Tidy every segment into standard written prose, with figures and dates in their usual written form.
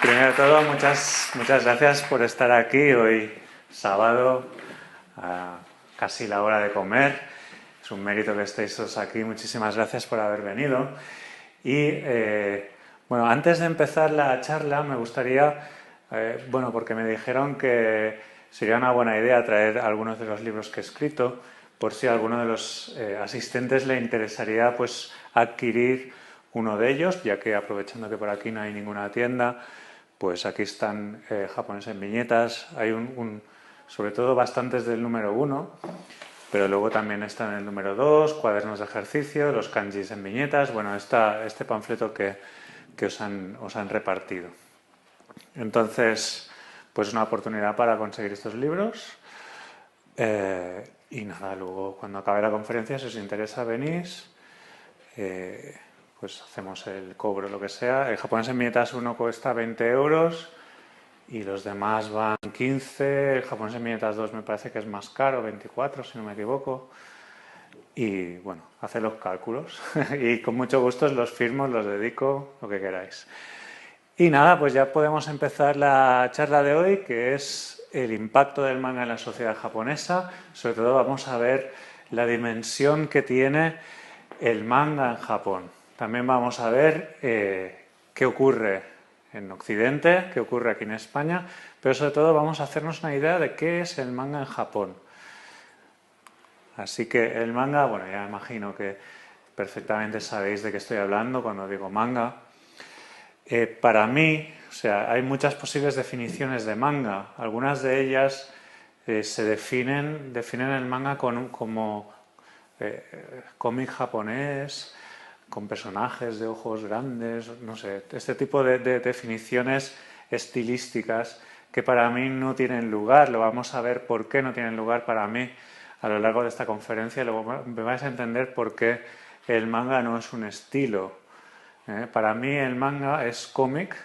Primero de todo, muchas gracias por estar aquí hoy sábado, a casi la hora de comer. Es un mérito que estéis todos aquí. Muchísimas gracias por haber venido. Y bueno, antes de empezar la charla me gustaría, porque me dijeron que sería una buena idea traer algunos de los libros que he escrito, por si a alguno de los asistentes le interesaría pues adquirir uno de ellos, ya que aprovechando que por aquí no hay ninguna tienda, pues aquí están Japonés en viñetas. Hay sobre todo bastantes del número 1, pero luego también están el número 2, cuadernos de ejercicio, los kanjis en viñetas. Bueno, está este panfleto que os han repartido. Entonces, pues una oportunidad para conseguir estos libros. Y nada, luego cuando acabe la conferencia, si os interesa, venís. Pues hacemos el cobro, lo que sea. El Japonés en viñetas 1 cuesta 20 euros y los demás van 15. El Japonés en viñetas 2 me parece que es más caro, 24 si no me equivoco. Y bueno, haced los cálculos y con mucho gusto os los firmo, los dedico, lo que queráis. Y nada, pues ya podemos empezar la charla de hoy, que es el impacto del manga en la sociedad japonesa. Sobre todo vamos a ver la dimensión que tiene el manga en Japón. También vamos a ver qué ocurre en Occidente, qué ocurre aquí en España, pero sobre todo vamos a hacernos una idea de qué es el manga en Japón. Así que el manga, bueno, ya imagino que perfectamente sabéis de qué estoy hablando cuando digo manga. Para mí, o sea, hay muchas posibles definiciones de manga. Algunas de ellas se definen el manga como cómic japonés, con personajes de ojos grandes, no sé, este tipo de definiciones estilísticas que para mí no tienen lugar. Lo vamos a ver por qué no tienen lugar para mí a lo largo de esta conferencia. Luego me vais a entender por qué el manga no es un estilo. Para mí el manga es cómic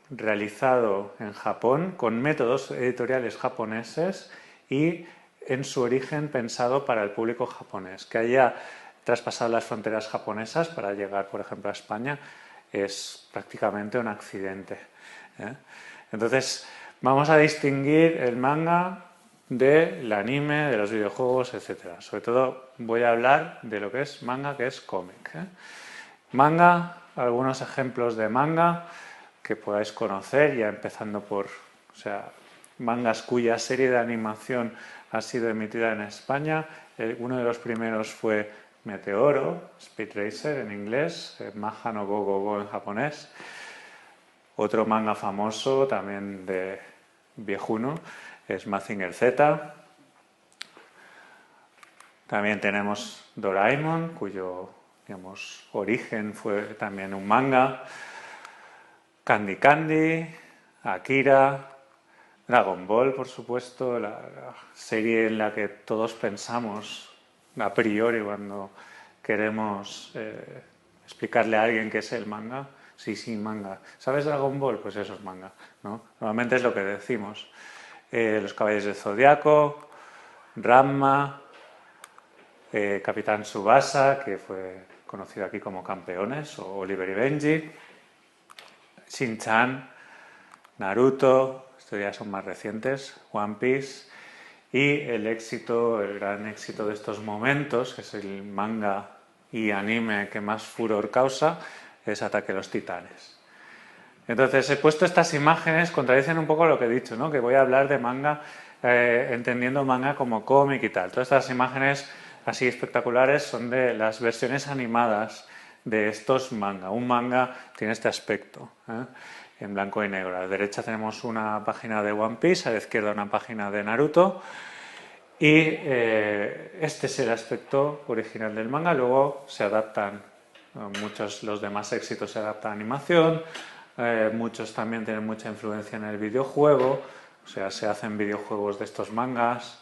realizado en Japón con métodos editoriales japoneses y en su origen pensado para el público japonés. Que haya traspasado las fronteras japonesas para llegar, por ejemplo, a España es prácticamente un accidente. Entonces, vamos a distinguir el manga del anime, de los videojuegos, etc. Sobre todo voy a hablar de lo que es manga, que es cómic. Manga, algunos ejemplos de manga que podáis conocer, ya empezando por, mangas cuya serie de animación ha sido emitida en España. Uno de los primeros fue Meteoro, Speed Racer en inglés, Maha no Go Go Go en japonés. Otro manga famoso, también de viejuno, es Mazinger Z. También tenemos Doraemon, cuyo origen fue también un manga. Candy Candy, Akira, Dragon Ball, por supuesto, la serie en la que todos pensamos a priori cuando queremos explicarle a alguien qué es el manga. Sí, manga. ¿Sabes Dragon Ball? Pues eso es manga, ¿no? Normalmente es lo que decimos. Los Caballeros del Zodiaco, Ranma, Capitán Tsubasa, que fue conocido aquí como Campeones, o Oliver y Benji, Shin-Chan, Naruto, estos ya son más recientes, One Piece, y el gran éxito de estos momentos, que es el manga y anime que más furor causa, es Ataque a los Titanes. Entonces, he puesto estas imágenes, contradicen un poco lo que he dicho, ¿no? Que voy a hablar de manga, entendiendo manga como cómic y tal. Todas estas imágenes así espectaculares son de las versiones animadas de estos manga. Un manga tiene este aspecto, en blanco y negro. A la derecha tenemos una página de One Piece, a la izquierda una página de Naruto. Y este es el aspecto original del manga. Luego se adaptan, los demás éxitos se adaptan a animación. Muchos también tienen mucha influencia en el videojuego, o sea, se hacen videojuegos de estos mangas,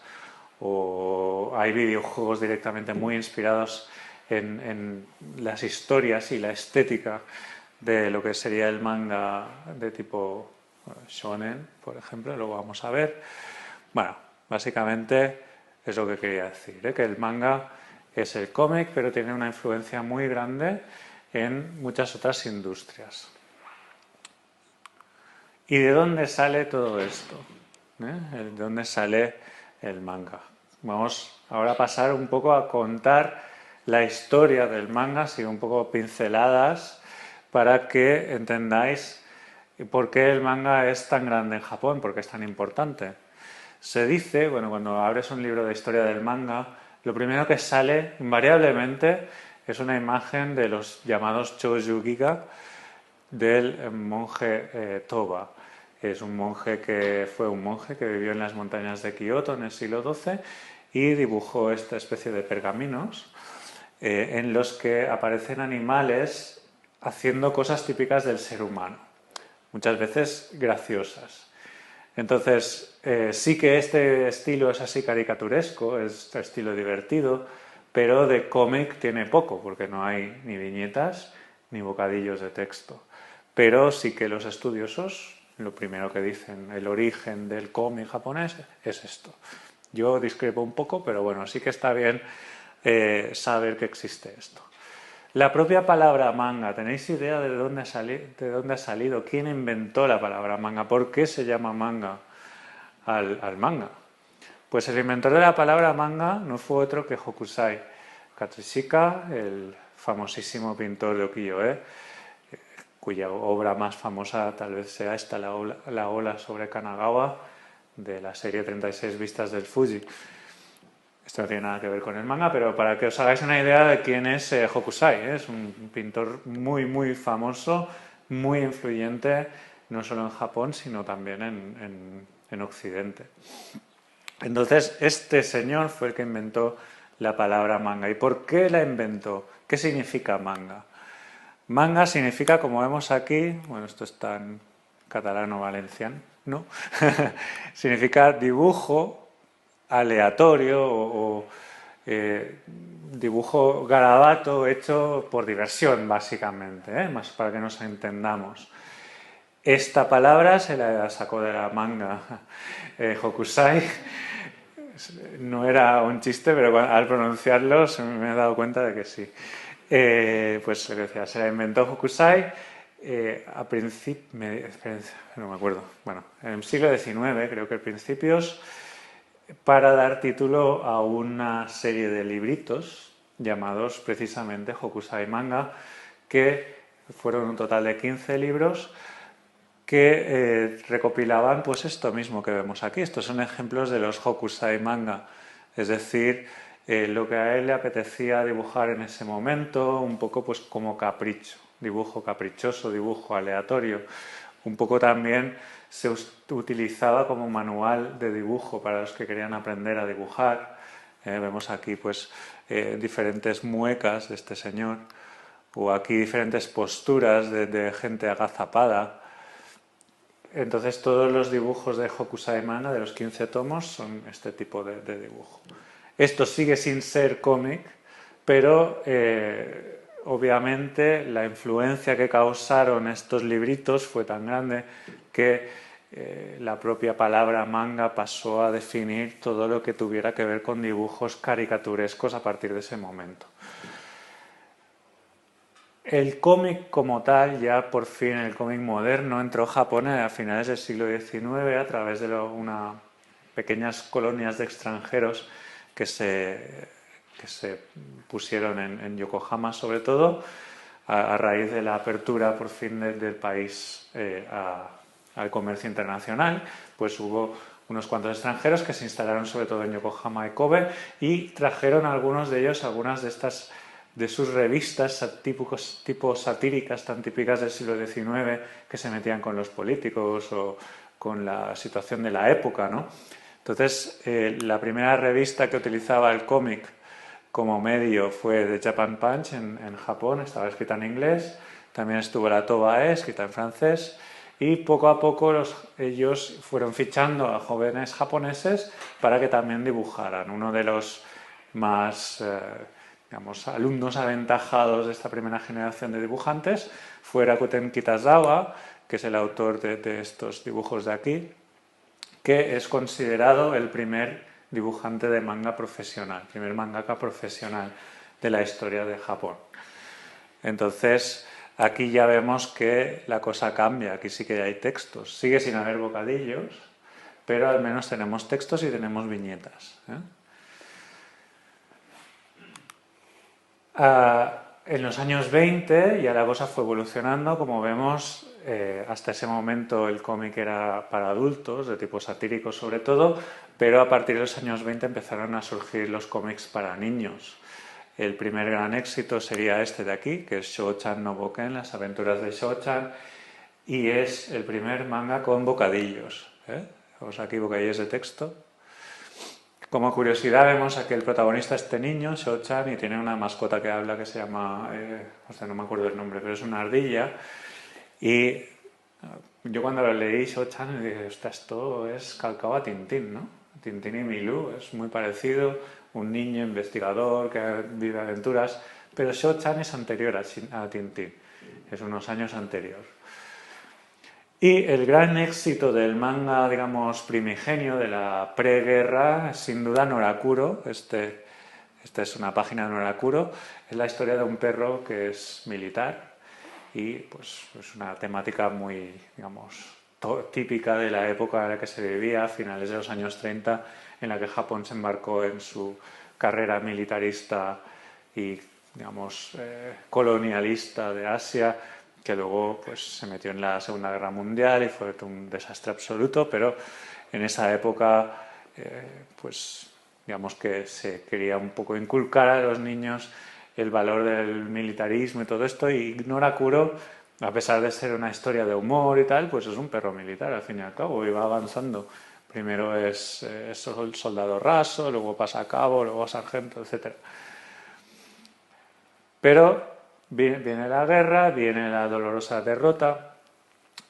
o hay videojuegos directamente muy inspirados en las historias y la estética de lo que sería el manga de tipo shonen, por ejemplo, luego vamos a ver. Bueno, básicamente es lo que quería decir, que el manga es el cómic, pero tiene una influencia muy grande en muchas otras industrias. ¿Y de dónde sale todo esto? ¿De dónde sale el manga? Vamos ahora a pasar un poco a contar la historia del manga, así un poco pinceladas, para que entendáis por qué el manga es tan grande en Japón, por qué es tan importante. Se dice, bueno, cuando abres un libro de historia del manga, lo primero que sale invariablemente es una imagen de los llamados Choujuu-giga del monje Toba. Es un monje que fue un monje que vivió en las montañas de Kioto en el siglo XII y dibujó esta especie de pergaminos en los que aparecen animales haciendo cosas típicas del ser humano, muchas veces graciosas. Entonces, sí que este estilo es así caricaturesco, es estilo divertido, pero de cómic tiene poco, porque no hay ni viñetas ni bocadillos de texto. Pero sí que los estudiosos, lo primero que dicen, el origen del cómic japonés es esto. Yo discrepo un poco, pero bueno, sí que está bien saber que existe esto. La propia palabra manga, ¿tenéis idea de dónde ha salido? ¿Quién inventó la palabra manga? ¿Por qué se llama manga al manga? Pues el inventor de la palabra manga no fue otro que Hokusai Katsushika, el famosísimo pintor de ukiyo-e, cuya obra más famosa tal vez sea esta, la ola sobre Kanagawa, de la serie 36 vistas del Fuji. Esto no tiene nada que ver con el manga, pero para que os hagáis una idea de quién es Hokusai. Es un pintor muy, muy famoso, muy influyente, no solo en Japón, sino también en Occidente. Entonces, este señor fue el que inventó la palabra manga. ¿Y por qué la inventó? ¿Qué significa manga? Manga significa, como vemos aquí, bueno, esto está en catalán o valenciano, ¿no? Significa dibujo aleatorio o dibujo garabato hecho por diversión, básicamente, más para que nos entendamos. Esta palabra se la sacó de la manga Hokusai. No era un chiste, pero al pronunciarlo me he dado cuenta de que sí. Pues lo que decía, se la inventó Hokusai a principios, no me acuerdo, bueno, en el siglo XIX, creo que a principios, para dar título a una serie de libritos llamados precisamente Hokusai Manga, que fueron un total de 15 libros que recopilaban pues esto mismo que vemos aquí. Estos son ejemplos de los Hokusai Manga, es decir, lo que a él le apetecía dibujar en ese momento, un poco pues como capricho, dibujo caprichoso, dibujo aleatorio. Un poco también se utilizaba como manual de dibujo para los que querían aprender a dibujar. Vemos aquí pues diferentes muecas de este señor, o aquí diferentes posturas de gente agazapada. Entonces todos los dibujos de Hokusai Manga de los 15 tomos son este tipo de dibujo. Esto sigue sin ser cómic, pero obviamente la influencia que causaron estos libritos fue tan grande que la propia palabra manga pasó a definir todo lo que tuviera que ver con dibujos caricaturescos a partir de ese momento. El cómic como tal, ya por fin el cómic moderno, entró a Japón a finales del siglo XIX a través de unas pequeñas colonias de extranjeros que se pusieron en Yokohama sobre todo, a raíz de la apertura por fin del país al comercio internacional. Pues hubo unos cuantos extranjeros que se instalaron sobre todo en Yokohama y Kobe y trajeron algunos de ellos algunas de sus revistas tipo satíricas tan típicas del siglo XIX, que se metían con los políticos o con la situación de la época, ¿no? Entonces, la primera revista que utilizaba el cómic como medio fue The Japan Punch en Japón, estaba escrita en inglés. También estuvo la Tobae, escrita en francés. Y poco a poco ellos fueron fichando a jóvenes japoneses para que también dibujaran. Uno de los más alumnos aventajados de esta primera generación de dibujantes fue Rakuten Kitazawa, que es el autor de estos dibujos de aquí, que es considerado el primer dibujante de manga profesional, primer mangaka profesional de la historia de Japón. Entonces, aquí ya vemos que la cosa cambia, aquí sí que hay textos. Sigue sin haber bocadillos, pero al menos tenemos textos y tenemos viñetas. En los años 20 ya la cosa fue evolucionando, como vemos, hasta ese momento el cómic era para adultos, de tipo satírico sobre todo, pero a partir de los años 20 empezaron a surgir los cómics para niños. El primer gran éxito sería este de aquí, que es Shōchan no Boken, las aventuras de Shōchan, y es el primer manga con bocadillos. Vamos aquí, bocadillos de texto. Como curiosidad vemos aquí el protagonista, este niño, Shōchan, y tiene una mascota que habla que se llama, no me acuerdo el nombre, pero es una ardilla. Y yo cuando lo leí, Shōchan, dije, esto es calcado a Tintín, ¿no? Tintín y Milú, es muy parecido, un niño investigador que vive aventuras, pero Shōchan es anterior a Tintín, es unos años anterior. Y el gran éxito del manga, digamos, primigenio, de la preguerra, sin duda Norakuro. Esta es una página de Norakuro. Es la historia de un perro que es militar y pues es una temática muy, digamos, típica de la época en la que se vivía, a finales de los años 30, en la que Japón se embarcó en su carrera militarista y, digamos, colonialista de Asia, que luego pues, se metió en la Segunda Guerra Mundial y fue un desastre absoluto, pero en esa época pues digamos que se quería un poco inculcar a los niños el valor del militarismo y todo esto, y Norakuro, a pesar de ser una historia de humor y tal, pues es un perro militar al fin y al cabo, y va avanzando. Primero es el soldado raso, luego pasa a cabo, luego sargento, etc. Pero viene la guerra, viene la dolorosa derrota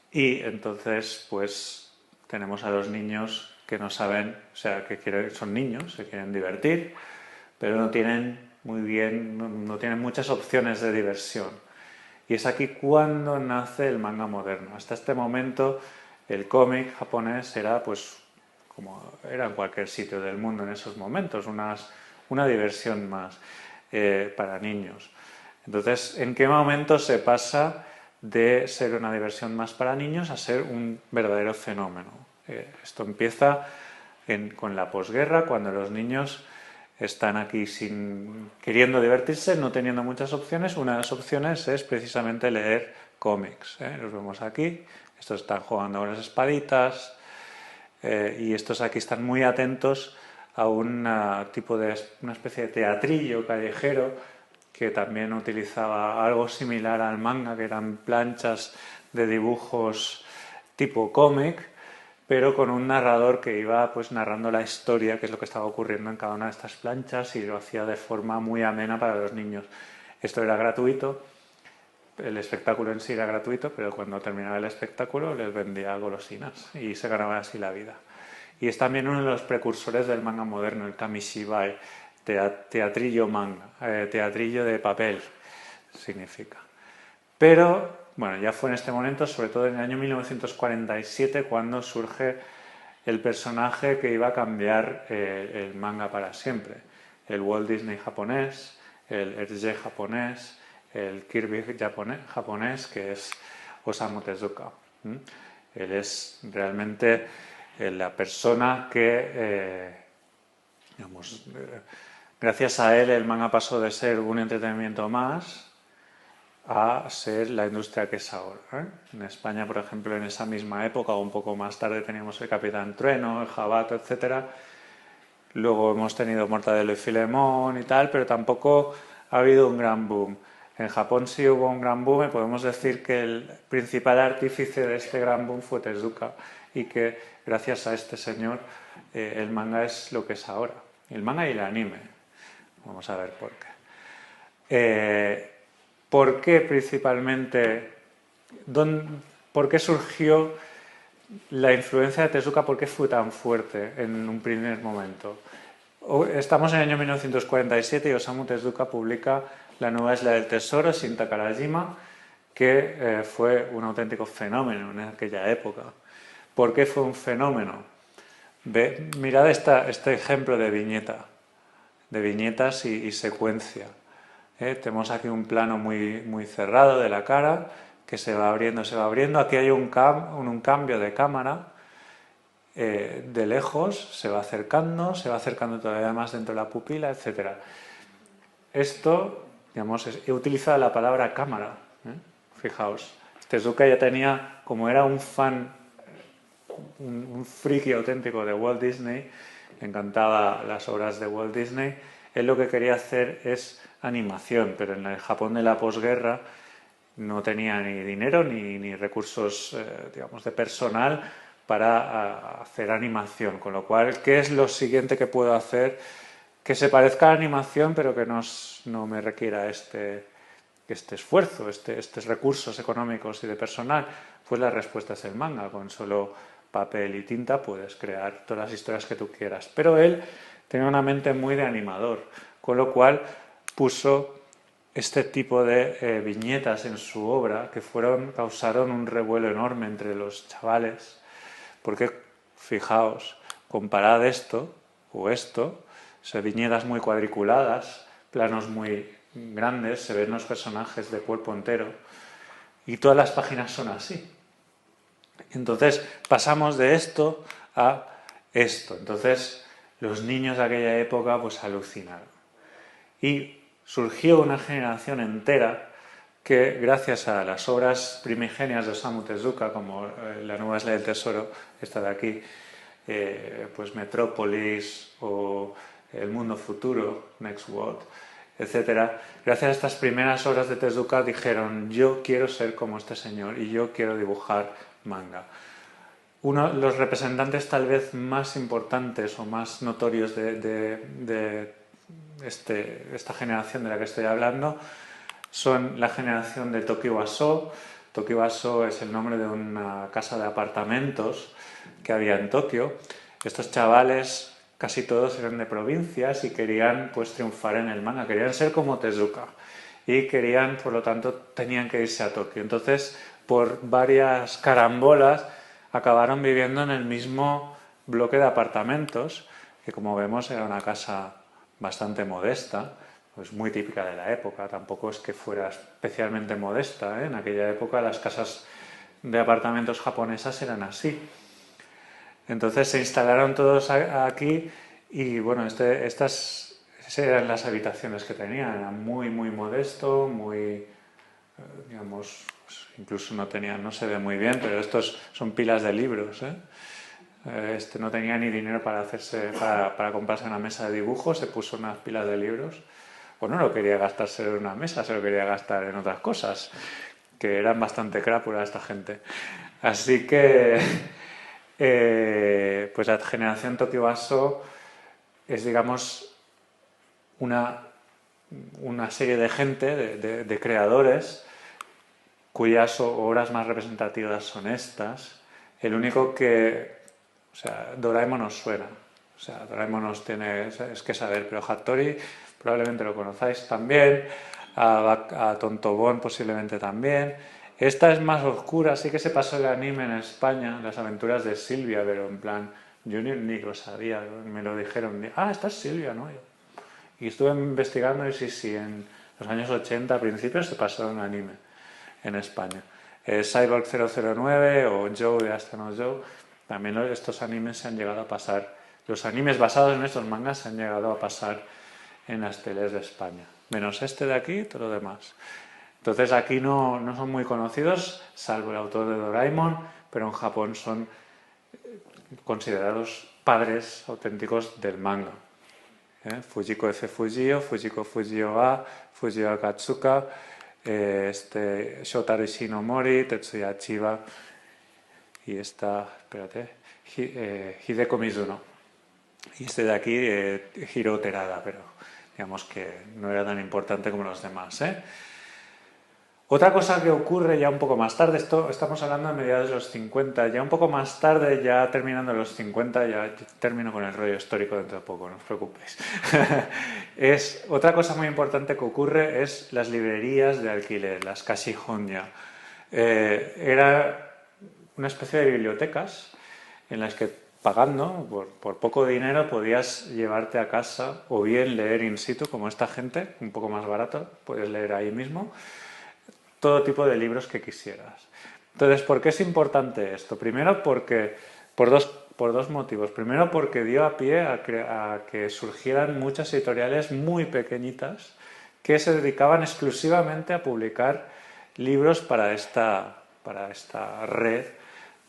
y entonces pues tenemos a los niños que no saben, o sea, que son niños, se quieren divertir, pero no tienen muy bien, no tienen muchas opciones de diversión. Y es aquí cuando nace el manga moderno. Hasta este momento el cómic japonés era pues como era en cualquier sitio del mundo en esos momentos, una diversión más para niños. Entonces, ¿en qué momento se pasa de ser una diversión más para niños a ser un verdadero fenómeno? Esto empieza con la posguerra, cuando los niños están aquí queriendo divertirse, no teniendo muchas opciones. Una de las opciones es precisamente leer cómics. Los vemos aquí, estos están jugando con las espaditas y estos aquí están muy atentos a una especie de teatrillo callejero que también utilizaba algo similar al manga, que eran planchas de dibujos tipo cómic, pero con un narrador que iba pues narrando la historia, que es lo que estaba ocurriendo en cada una de estas planchas, y lo hacía de forma muy amena para los niños. Esto era gratuito, el espectáculo en sí era gratuito, pero cuando terminaba el espectáculo les vendía golosinas y se ganaba así la vida. Y es también uno de los precursores del manga moderno, el kamishibai, teatrillo manga, teatrillo de papel significa. Pero, bueno, ya fue en este momento, sobre todo en el año 1947, cuando surge el personaje que iba a cambiar el manga para siempre. El Walt Disney japonés, el Hergé japonés, el Kirby japonés, que es Osamu Tezuka. Él es realmente la persona que, digamos, gracias a él el manga pasó de ser un entretenimiento más a ser la industria que es ahora. En España, por ejemplo, en esa misma época o un poco más tarde teníamos el Capitán Trueno, el Jabato, etc. Luego hemos tenido Mortadelo y Filemón y tal, pero tampoco ha habido un gran boom. En Japón sí hubo un gran boom y podemos decir que el principal artífice de este gran boom fue Tezuka y que gracias a este señor el manga es lo que es ahora. El manga y el anime. Vamos a ver por qué. ¿Por qué principalmente? ¿Por qué surgió la influencia de Tezuka? ¿Por qué fue tan fuerte en un primer momento? Estamos en el año 1947 y Osamu Tezuka publica La nueva isla del tesoro, Shin Takarajima, que fue un auténtico fenómeno en aquella época. ¿Por qué fue un fenómeno? Mirad este ejemplo de viñeta, de viñetas y secuencia. Tenemos aquí un plano muy cerrado de la cara que se va abriendo, se va abriendo. Aquí hay un cambio de cámara. De lejos se va acercando todavía más dentro de la pupila, etcétera. Esto, digamos, he utilizado la palabra cámara. Fijaos, Tezuka ya tenía, como era un fan, un friki auténtico de Walt Disney, le encantaba las obras de Walt Disney, él lo que quería hacer es animación, pero en el Japón de la posguerra no tenía ni dinero ni recursos, digamos, de personal para hacer animación. Con lo cual, ¿qué es lo siguiente que puedo hacer que se parezca a la animación, pero que no me requiera este esfuerzo, estos recursos económicos y de personal? Pues la respuesta es el manga. Con solo papel y tinta puedes crear todas las historias que tú quieras. Pero él tenía una mente muy de animador, con lo cual puso este tipo de viñetas en su obra que causaron un revuelo enorme entre los chavales, porque fijaos, comparad esto o esto, viñetas muy cuadriculadas, planos muy grandes, se ven los personajes de cuerpo entero y todas las páginas son así. Entonces pasamos de esto a esto. Entonces los niños de aquella época pues alucinaron. Y surgió una generación entera que, gracias a las obras primigenias de Osamu Tezuka, como La nueva isla del tesoro, esta de aquí, pues Metrópolis o El mundo futuro, Next World, etcétera, gracias a estas primeras obras de Tezuka dijeron: yo quiero ser como este señor y yo quiero dibujar manga. Los representantes tal vez más importantes o más notorios de esta generación de la que estoy hablando son la generación de Tokiwaso. Tokiwaso es el nombre de una casa de apartamentos que había en Tokio. Estos chavales, casi todos eran de provincias y querían pues triunfar en el manga, querían ser como Tezuka y querían, por lo tanto, tenían que irse a Tokio. Entonces, por varias carambolas, acabaron viviendo en el mismo bloque de apartamentos, que como vemos era una casa bastante modesta, pues muy típica de la época, tampoco es que fuera especialmente modesta, ¿eh? En aquella época las casas de apartamentos japonesas eran así. Entonces se instalaron todos aquí y bueno, estas eran las habitaciones que tenían, era muy modesto, muy, digamos, pues incluso no se ve muy bien, pero estos son pilas de libros, ¿eh? Este no tenía ni dinero para comprarse una mesa de dibujo, se puso unas pilas de libros. Pues no lo quería gastarse en una mesa, se lo quería gastar en otras cosas, que eran bastante crápula esta gente. Así que, pues la generación Tokiwaso es, digamos, una serie de gente, de creadores, cuyas obras más representativas son estas. El único que, o sea, Doraemon nos suena. O sea, Doraemon nos tiene es que saber, pero Hattori probablemente lo conozcáis también, a Tontobón posiblemente también. Esta es más oscura, sí que se pasó el anime en España, Las aventuras de Silvia, pero en plan, yo ni lo sabía, me lo dijeron, esta es Silvia, ¿no? Y estuve investigando y sí, en los años 80, a principios, se pasó un anime en España. Cyborg 009 o Joe de Astronaut Joe, también estos animes se han llegado a pasar, los animes basados en estos mangas se han llegado a pasar en las teles de España, menos este de aquí y todo lo demás. Entonces aquí no son muy conocidos, salvo el autor de Doraemon, pero en Japón son considerados padres auténticos del manga. Fujiko F. Fujio, Fujiko Fujio A, Fujio Akatsuka, Shotaro Ishinomori, Tetsuya Chiba y esta, Hideko Mizuno. Y este de aquí, Hiro Terada, pero digamos que no era tan importante como los demás, ¿eh? Otra cosa que ocurre ya un poco más tarde, estamos hablando de mediados de los 50, ya un poco más tarde, ya terminando los 50, ya termino con el rollo histórico dentro de poco, no os preocupéis. Otra cosa muy importante que ocurre es las librerías de alquiler, las kashihonya. Era una especie de bibliotecas en las que pagando, por poco dinero, podías llevarte a casa o bien leer in situ, como esta gente, un poco más barato, puedes leer ahí mismo, todo tipo de libros que quisieras. Entonces, ¿por qué es importante esto? Primero porque, por dos motivos. Primero porque dio a pie a que surgieran muchas editoriales muy pequeñitas que se dedicaban exclusivamente a publicar libros para esta red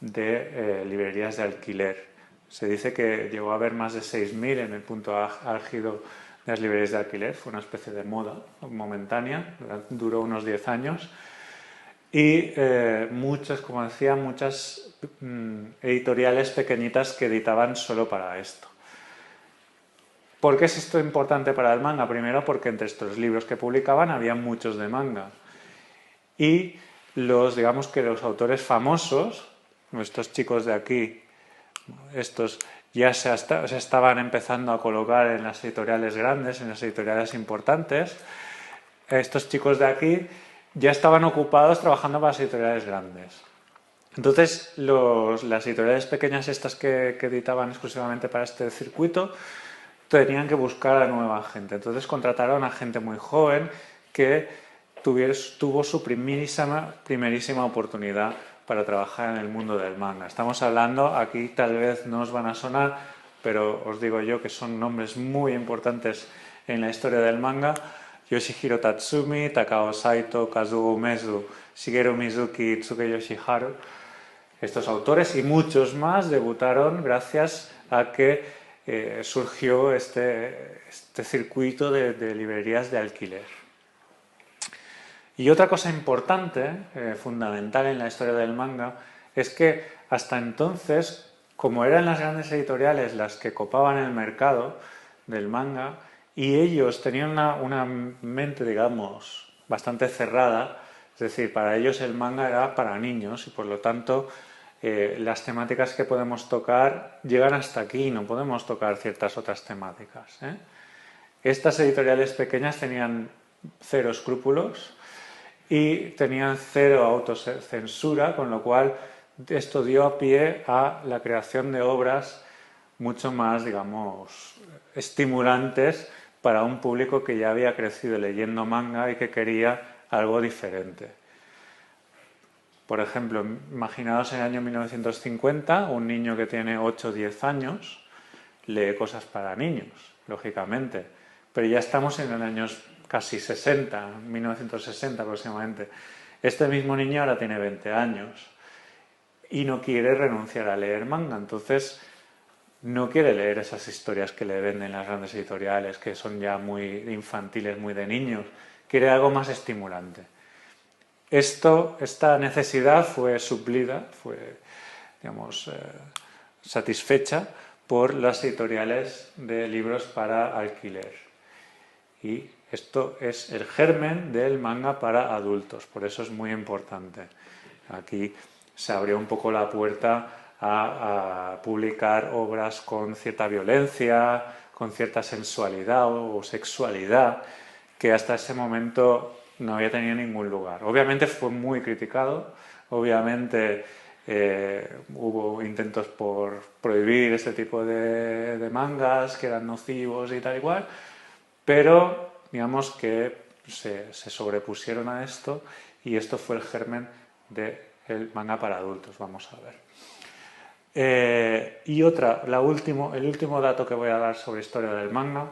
de librerías de alquiler. Se dice que llegó a haber más de 6.000 en el punto álgido de las librerías de alquiler. Fue una especie de moda momentánea, duró unos 10 años. Y muchas, como decía, muchas editoriales pequeñitas que editaban solo para esto. ¿Por qué es esto importante para el manga? Primero porque entre estos libros que publicaban había muchos de manga. Y digamos que los autores famosos, estos chicos de aquí, estos ya se estaban empezando a colocar en las editoriales grandes, en las editoriales importantes. Estos chicos de aquí ya estaban ocupados trabajando para las editoriales grandes. Entonces, las editoriales pequeñas estas que editaban exclusivamente para este circuito tenían que buscar a nueva gente. Entonces contrataron a gente muy joven que tuvo su primerísima oportunidad para trabajar en el mundo del manga. Estamos hablando, aquí tal vez no os van a sonar, pero os digo yo que son nombres muy importantes en la historia del manga. Yoshihiro Tatsumi, Takao Saito, Kazuo Umezu, Shigeru Mizuki, Tsuke Yoshiharu. Estos autores y muchos más debutaron gracias a que surgió este circuito de librerías de alquiler. Y otra cosa importante, fundamental en la historia del manga, es que hasta entonces, como eran las grandes editoriales las que copaban el mercado del manga, y ellos tenían una mente, digamos, bastante cerrada, es decir, para ellos el manga era para niños y por lo tanto las temáticas que podemos tocar llegan hasta aquí, no podemos tocar ciertas otras temáticas. Estas editoriales pequeñas tenían cero escrúpulos y tenían cero autocensura, con lo cual esto dio a pie a la creación de obras mucho más, digamos, estimulantes para un público que ya había crecido leyendo manga y que quería algo diferente. Por ejemplo, imaginaos en el año 1950, un niño que tiene 8 o 10 años lee cosas para niños, lógicamente, pero ya estamos en los años casi 60, 1960 aproximadamente. Este mismo niño ahora tiene 20 años y no quiere renunciar a leer manga, entonces no quiere leer esas historias que le venden las grandes editoriales, que son ya muy infantiles, muy de niños, quiere algo más estimulante. Esta necesidad fue suplida, fue, digamos, satisfecha por las editoriales de libros para alquiler. Y esto es el germen del manga para adultos, por eso es muy importante. Aquí se abrió un poco la puerta a publicar obras con cierta violencia, con cierta sensualidad o sexualidad, que hasta ese momento no había tenido ningún lugar. Obviamente fue muy criticado, obviamente hubo intentos por prohibir este tipo de mangas que eran nocivos y tal y cual, pero digamos que se sobrepusieron a esto y esto fue el germen del manga para adultos, vamos a ver. Y el último dato que voy a dar sobre historia del manga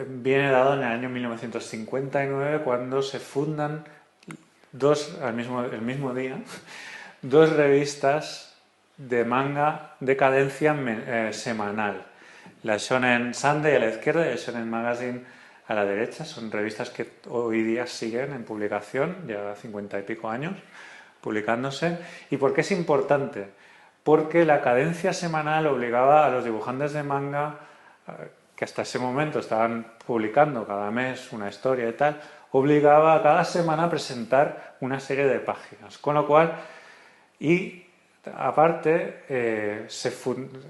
viene dado en el año 1959 cuando se fundan el mismo día, dos revistas de manga de cadencia semanal. La Shonen Sunday a la izquierda y el Shonen Magazine a la derecha. Son revistas que hoy día siguen en publicación, ya 50 y pico años publicándose. ¿Y por qué es importante? Porque la cadencia semanal obligaba a los dibujantes de manga, que hasta ese momento estaban publicando cada mes una historia y tal, obligaba a cada semana a presentar una serie de páginas. Con lo cual, y aparte,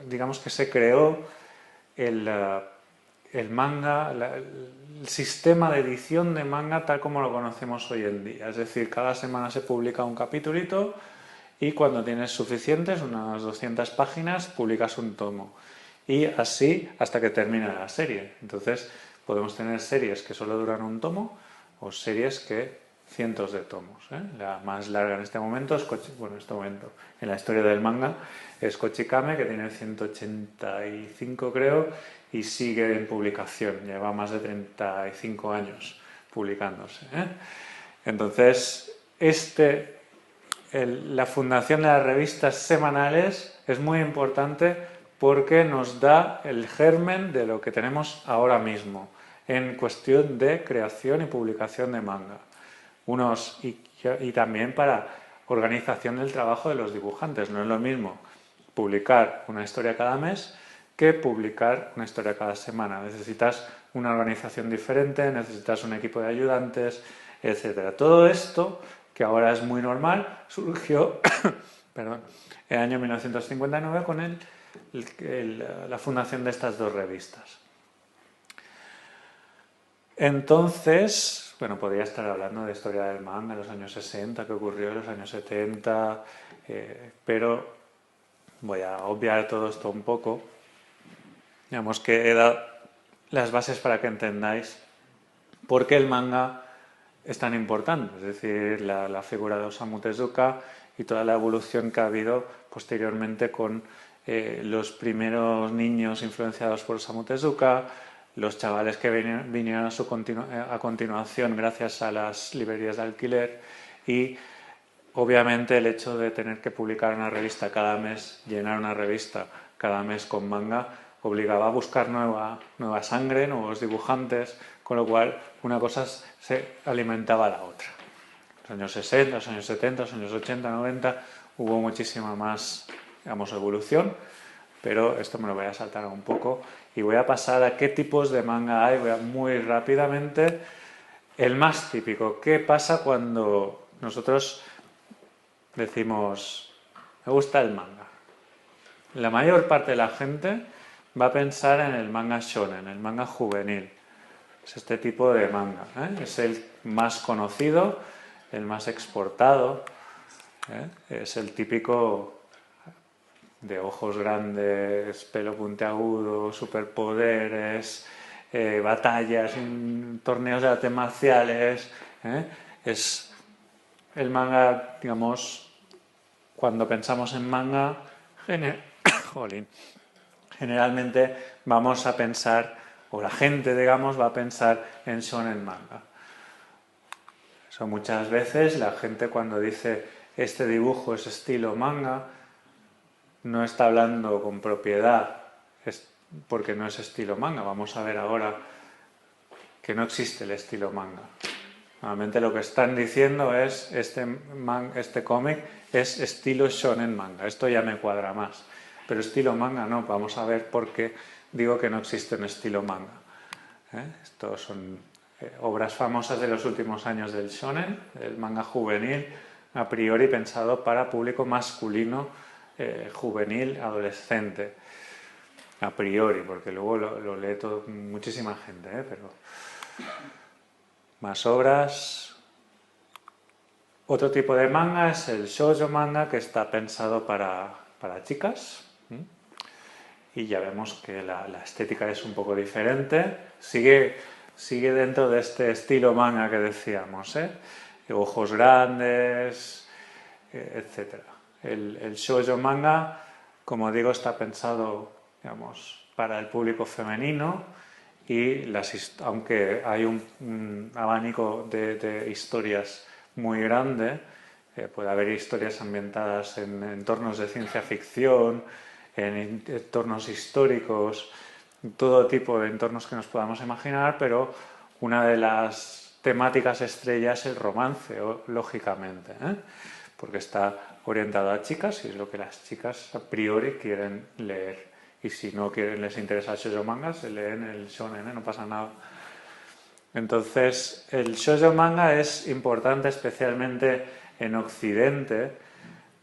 digamos que se creó el manga, el sistema de edición de manga tal como lo conocemos hoy en día. Es decir, cada semana se publica un capitulito y cuando tienes suficientes, unas 200 páginas, publicas un tomo. Y así hasta que termina la serie. Entonces podemos tener series que solo duran un tomo o series que cientos de tomos. La más larga en este momento es en la historia del manga es Kochikame, que tiene 185 creo y sigue en publicación, lleva más de 35 años publicándose. Entonces, la fundación de las revistas semanales es muy importante porque nos da el germen de lo que tenemos ahora mismo en cuestión de creación y publicación de manga. Y también para organización del trabajo de los dibujantes. No es lo mismo publicar una historia cada mes que publicar una historia cada semana. Necesitas una organización diferente, necesitas un equipo de ayudantes, etcétera. Todo esto, que ahora es muy normal, surgió perdón, en el año 1959 con la fundación de estas dos revistas. Entonces, bueno, podría estar hablando de historia del manga en los años 60, que ocurrió en los años 70, pero voy a obviar todo esto un poco. Digamos que he dado las bases para que entendáis por qué el manga es tan importante, es decir, la figura de Osamu Tezuka y toda la evolución que ha habido posteriormente con los primeros niños influenciados por Osamu Tezuka, los chavales que vinieron a continuación gracias a las librerías de alquiler y obviamente el hecho de tener que publicar una revista cada mes, llenar una revista cada mes con manga, obligaba a buscar nueva sangre, nuevos dibujantes, con lo cual una cosa se alimentaba a la otra. En los años 60, los años 70, los años 80, 90 hubo muchísima más, digamos, evolución, pero esto me lo voy a saltar un poco y voy a pasar a qué tipos de manga hay, muy rápidamente. El más típico, ¿qué pasa cuando nosotros decimos, me gusta el manga? La mayor parte de la gente va a pensar en el manga shonen, el manga juvenil. Es este tipo de manga. Es el más conocido, el más exportado. Es el típico de ojos grandes, pelo puntiagudo, superpoderes, batallas, torneos de artes marciales. Es el manga, digamos, cuando pensamos en manga, generalmente vamos a pensar, o la gente, digamos, va a pensar en shonen manga. Eso muchas veces la gente cuando dice este dibujo es estilo manga, no está hablando con propiedad, porque no es estilo manga. Vamos a ver ahora que no existe el estilo manga. Normalmente lo que están diciendo es este cómic es estilo shonen manga. Esto ya me cuadra más. Pero estilo manga no. Vamos a ver por qué digo que no existe un estilo manga. Estos son obras famosas de los últimos años del shonen, el manga juvenil, a priori pensado para público masculino, juvenil, adolescente. A priori, porque luego lo lee muchísima gente, pero... Más obras. Otro tipo de manga es el shoujo manga, que está pensado para chicas. Y ya vemos que la estética es un poco diferente. Sigue dentro de este estilo manga que decíamos, ojos grandes, etc. El shoujo manga, como digo, está pensado, digamos, para el público femenino. Y aunque hay un abanico de historias muy grande, puede haber historias ambientadas en entornos de ciencia ficción, en entornos históricos, todo tipo de entornos que nos podamos imaginar, pero una de las temáticas estrellas es el romance, lógicamente, porque está orientado a chicas y es lo que las chicas a priori quieren leer. Y si no les interesa el shoujo manga, se leen el shonen, no pasa nada. Entonces, el shoujo manga es importante especialmente en Occidente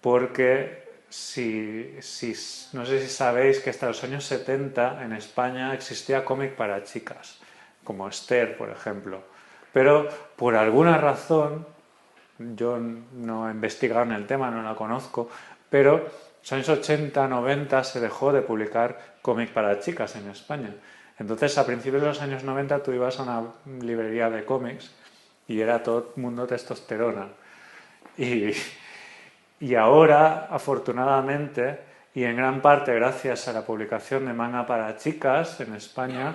porque no sé si sabéis que hasta los años 70 en España existía cómic para chicas, como Esther, por ejemplo. Pero por alguna razón, yo no he investigado en el tema, no la conozco, pero en los años 80, 90 se dejó de publicar cómic para chicas en España. Entonces, a principios de los años 90 tú ibas a una librería de cómics y era todo el mundo testosterona. Y, y ahora, afortunadamente, y en gran parte gracias a la publicación de manga para chicas en España,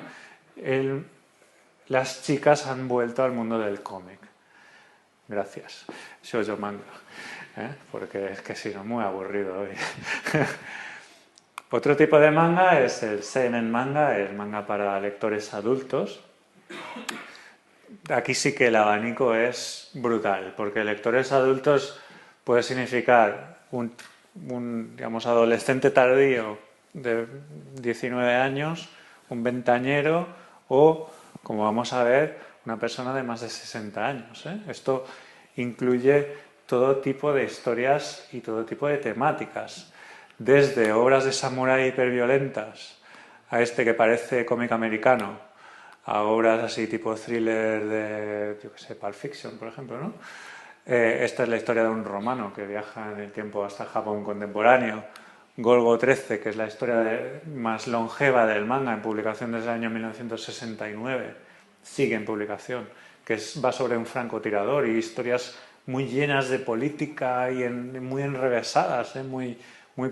las chicas han vuelto al mundo del cómic. Gracias. Shoujo manga. Porque es que si no, muy aburrido hoy. Otro tipo de manga es el seinen manga, el manga para lectores adultos. Aquí sí que el abanico es brutal, porque lectores adultos puede significar digamos, adolescente tardío de 19 años, un veinteañero o, como vamos a ver, una persona de más de 60 años. Esto incluye todo tipo de historias y todo tipo de temáticas, desde obras de samurái hiperviolentas a este que parece cómic americano, a obras así tipo thriller de, yo qué sé, Pulp Fiction, por ejemplo, ¿no? Esta es la historia de un romano que viaja en el tiempo hasta Japón contemporáneo. Golgo 13, que es la historia más longeva del manga, en publicación desde el año 1969, sigue en publicación, que va sobre un francotirador y historias muy llenas de política y muy enrevesadas, muy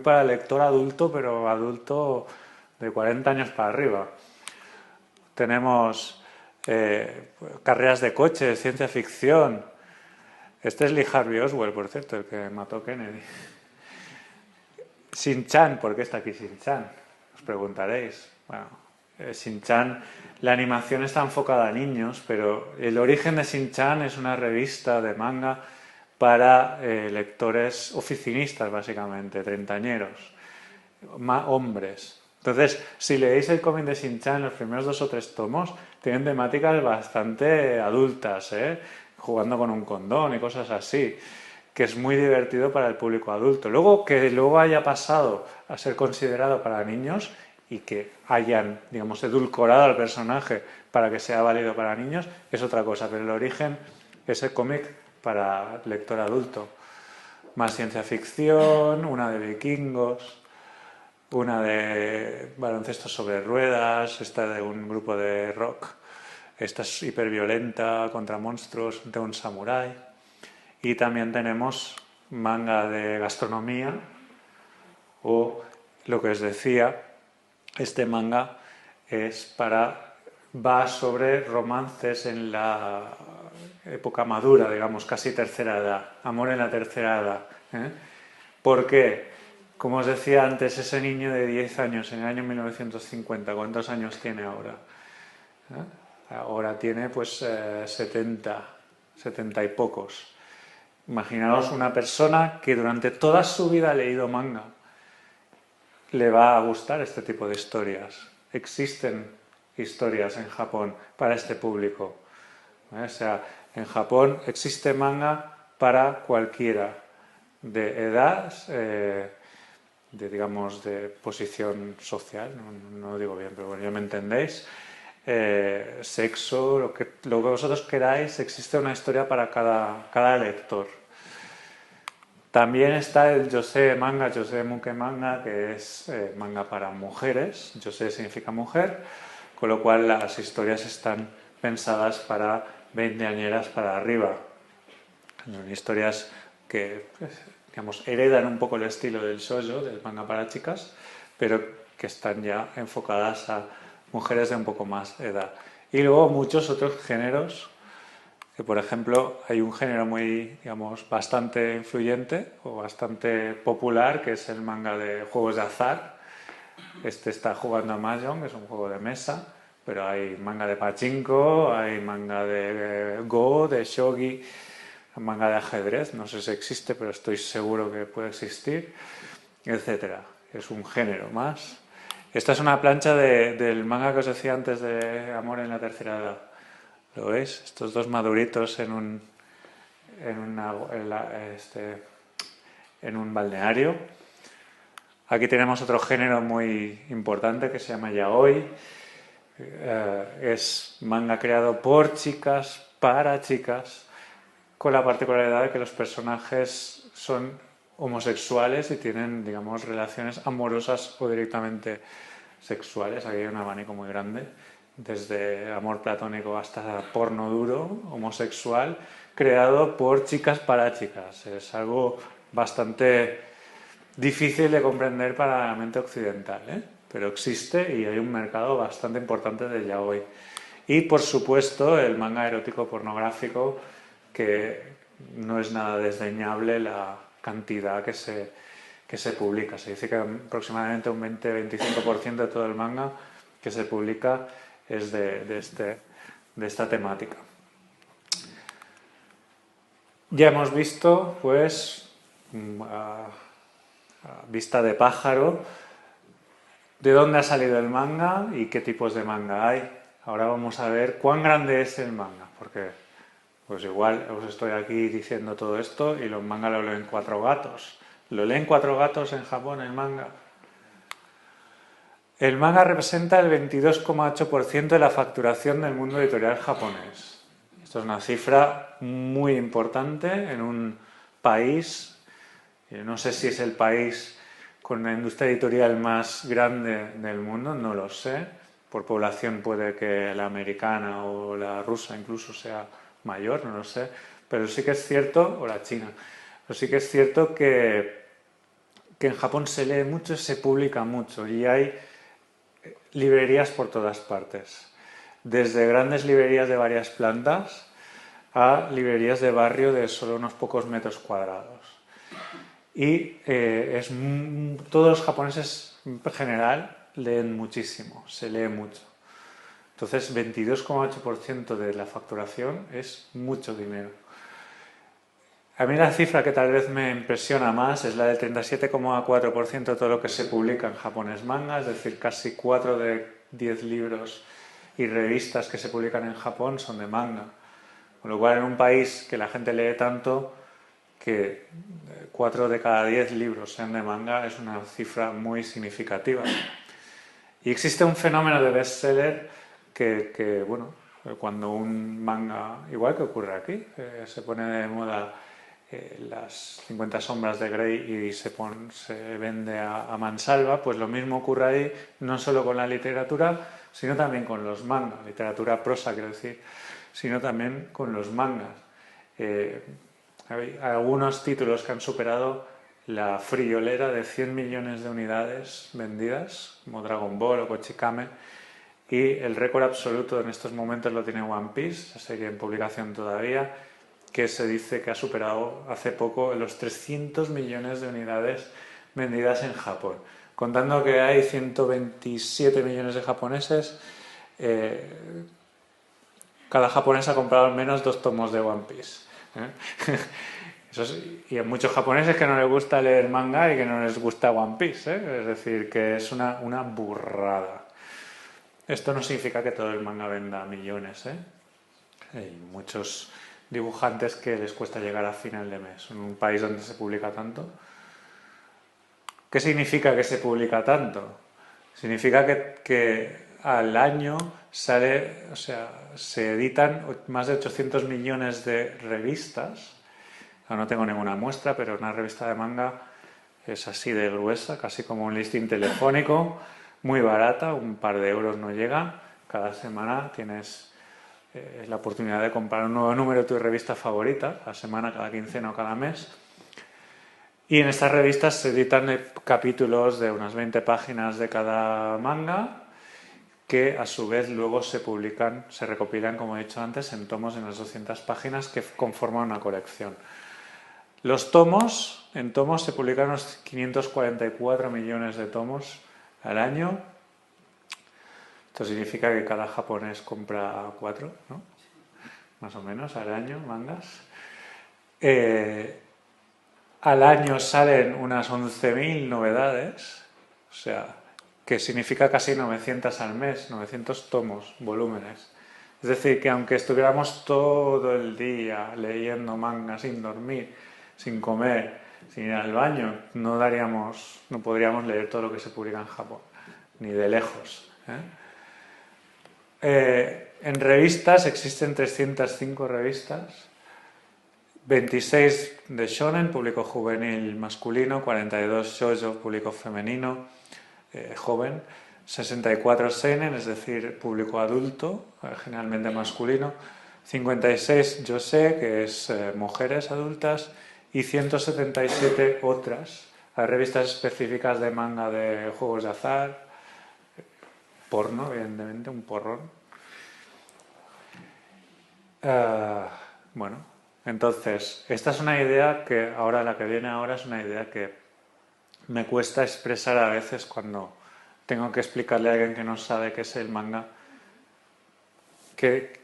para el lector adulto, pero adulto de 40 años para arriba. Tenemos carreras de coches, ciencia ficción. Este es Lee Harvey Oswald, por cierto, el que mató Kennedy. Shin-chan, ¿por qué está aquí Shin-chan? Os preguntaréis. Bueno, Shin-chan, la animación está enfocada a niños, pero el origen de Shin-chan es una revista de manga para lectores oficinistas, básicamente, treintañeros, hombres. Entonces, si leéis el cómic de Shin-chan, los primeros 2 o 3 tomos tienen temáticas bastante adultas, jugando con un condón y cosas así, que es muy divertido para el público adulto. Luego, que luego haya pasado a ser considerado para niños y que hayan, digamos, edulcorado al personaje para que sea válido para niños, es otra cosa, pero el origen es el cómic para lector adulto. Más ciencia ficción, una de vikingos, una de baloncesto sobre ruedas, esta de un grupo de rock, esta es hiperviolenta contra monstruos de un samurái. Y también tenemos manga de gastronomía o lo que os decía, este manga va sobre romances en la época madura, digamos, casi tercera edad, amor en la tercera edad. ¿Por qué? Como os decía antes, ese niño de 10 años en el año 1950, ¿cuántos años tiene ahora? Ahora tiene pues 70 y pocos. Imaginaos una persona que durante toda su vida ha leído manga. Le va a gustar este tipo de historias. Existen historias en Japón para este público. O sea, en Japón existe manga para cualquiera de edad, digamos, de posición social, no lo digo bien, pero bueno, ya me entendéis, sexo, lo que vosotros queráis, existe una historia para cada lector. También está el Josei manga, Josei Muke manga, que es manga para mujeres. Josei significa mujer, con lo cual las historias están pensadas para veinteañeras para arriba. Son historias que, digamos, heredan un poco el estilo del shoujo, del manga para chicas, pero que están ya enfocadas a mujeres de un poco más edad. Y luego muchos otros géneros, que por ejemplo hay un género muy, digamos, bastante influyente o bastante popular, que es el manga de juegos de azar. Este está jugando a Mahjong, es un juego de mesa, pero hay manga de pachinko, hay manga de Go, de shogi, manga de ajedrez, no sé si existe, pero estoy seguro que puede existir, etcétera. Es un género más. Esta es una plancha del manga que os decía antes de Amor en la tercera edad. ¿Lo veis? Estos dos maduritos en un balneario. Aquí tenemos otro género muy importante que se llama yaoi. Es manga creado por chicas, para chicas, con la particularidad de que los personajes son homosexuales y tienen, digamos, relaciones amorosas o directamente sexuales. Aquí hay un abanico muy grande, desde amor platónico hasta porno duro, homosexual, creado por chicas para chicas. Es algo bastante difícil de comprender para la mente occidental, ¿eh? Pero existe y hay un mercado bastante importante de yaoi. Y por supuesto el manga erótico pornográfico, que no es nada desdeñable la cantidad que se publica. Se dice que aproximadamente un 20-25% de todo el manga que se publica es de esta temática. Ya hemos visto, pues, a vista de pájaro, de dónde ha salido el manga y qué tipos de manga hay. Ahora vamos a ver cuán grande es el manga, porque pues igual os estoy aquí diciendo todo esto y los mangas lo leen 4 gatos. ¿Lo leen 4 gatos en Japón el manga? El manga representa el 22,8% de la facturación del mundo editorial japonés. Esto es una cifra muy importante en un país, no sé si es el país con la industria editorial más grande del mundo, no lo sé. Por población puede que la americana o la rusa incluso sea mayor, no lo sé. Pero sí que es cierto, o la china, pero sí que es cierto que en Japón se lee mucho y se publica mucho y hay librerías por todas partes. Desde grandes librerías de varias plantas a librerías de barrio de solo unos pocos metros cuadrados. Y todos los japoneses en general leen muchísimo, se lee mucho. Entonces 22,8% de la facturación es mucho dinero. A mí la cifra que tal vez me impresiona más es la del 37,4% de todo lo que se publica en Japón es manga, es decir, casi 4 de 10 libros y revistas que se publican en Japón son de manga. Con lo cual, en un país que la gente lee tanto, que 4 de cada 10 libros sean de manga es una cifra muy significativa. Y existe un fenómeno de bestseller que bueno, cuando un manga, igual que ocurre aquí, se pone de moda las 50 sombras de Grey y se vende a mansalva, pues lo mismo ocurre ahí, no solo con la literatura, sino también con los mangas, literatura prosa quiero decir, sino también con los mangas. Hay algunos títulos que han superado la friolera de 100 millones de unidades vendidas, como Dragon Ball o Kochikame, y el récord absoluto en estos momentos lo tiene One Piece, serie en publicación todavía, que se dice que ha superado hace poco los 300 millones de unidades vendidas en Japón. Contando que hay 127 millones de japoneses, cada japonés ha comprado al menos 2 tomos de One Piece. Y hay muchos japoneses que no les gusta leer manga y que no les gusta One Piece, ¿eh? Es decir, que es una burrada. Esto no significa que todo el manga venda millones, ¿eh? Hay muchos dibujantes que les cuesta llegar a final de mes en un país donde se publica tanto. ¿Qué significa que se publica tanto? Significa que al año se editan más de 800 millones de revistas. No tengo ninguna muestra, pero una revista de manga es así de gruesa, casi como un listín telefónico, muy barata, un par de euros no llega. Cada semana tienes la oportunidad de comprar un nuevo número de tu revista favorita, cada semana, cada quincena o cada mes. Y en estas revistas se editan capítulos de unas 20 páginas de cada manga, que a su vez luego se publican, se recopilan, como he dicho antes, en tomos de unas 200 páginas que conforman una colección. Los tomos, en tomos se publican unos 544 millones de tomos al año. Esto significa que cada japonés compra 4, ¿no? Más o menos al año, mangas. Al año salen unas 11.000 novedades, o sea, que significa casi 900 al mes, 900 tomos, volúmenes. Es decir, que aunque estuviéramos todo el día leyendo manga sin dormir, sin comer, sin ir al baño, no podríamos leer todo lo que se publica en Japón, ni de lejos. En revistas existen 305 revistas 26 de shonen, público juvenil masculino, 42 shoujo, público femenino, joven, 64 seinen, es decir, público adulto, generalmente masculino, 56 yosei, que es mujeres adultas, y 177 otras. Hay revistas específicas de manga de juegos de azar, porno, evidentemente, un porrón. Bueno, entonces, esta es una idea que ahora, la que viene ahora, es una idea que me cuesta expresar a veces cuando tengo que explicarle a alguien que no sabe qué es el manga, qué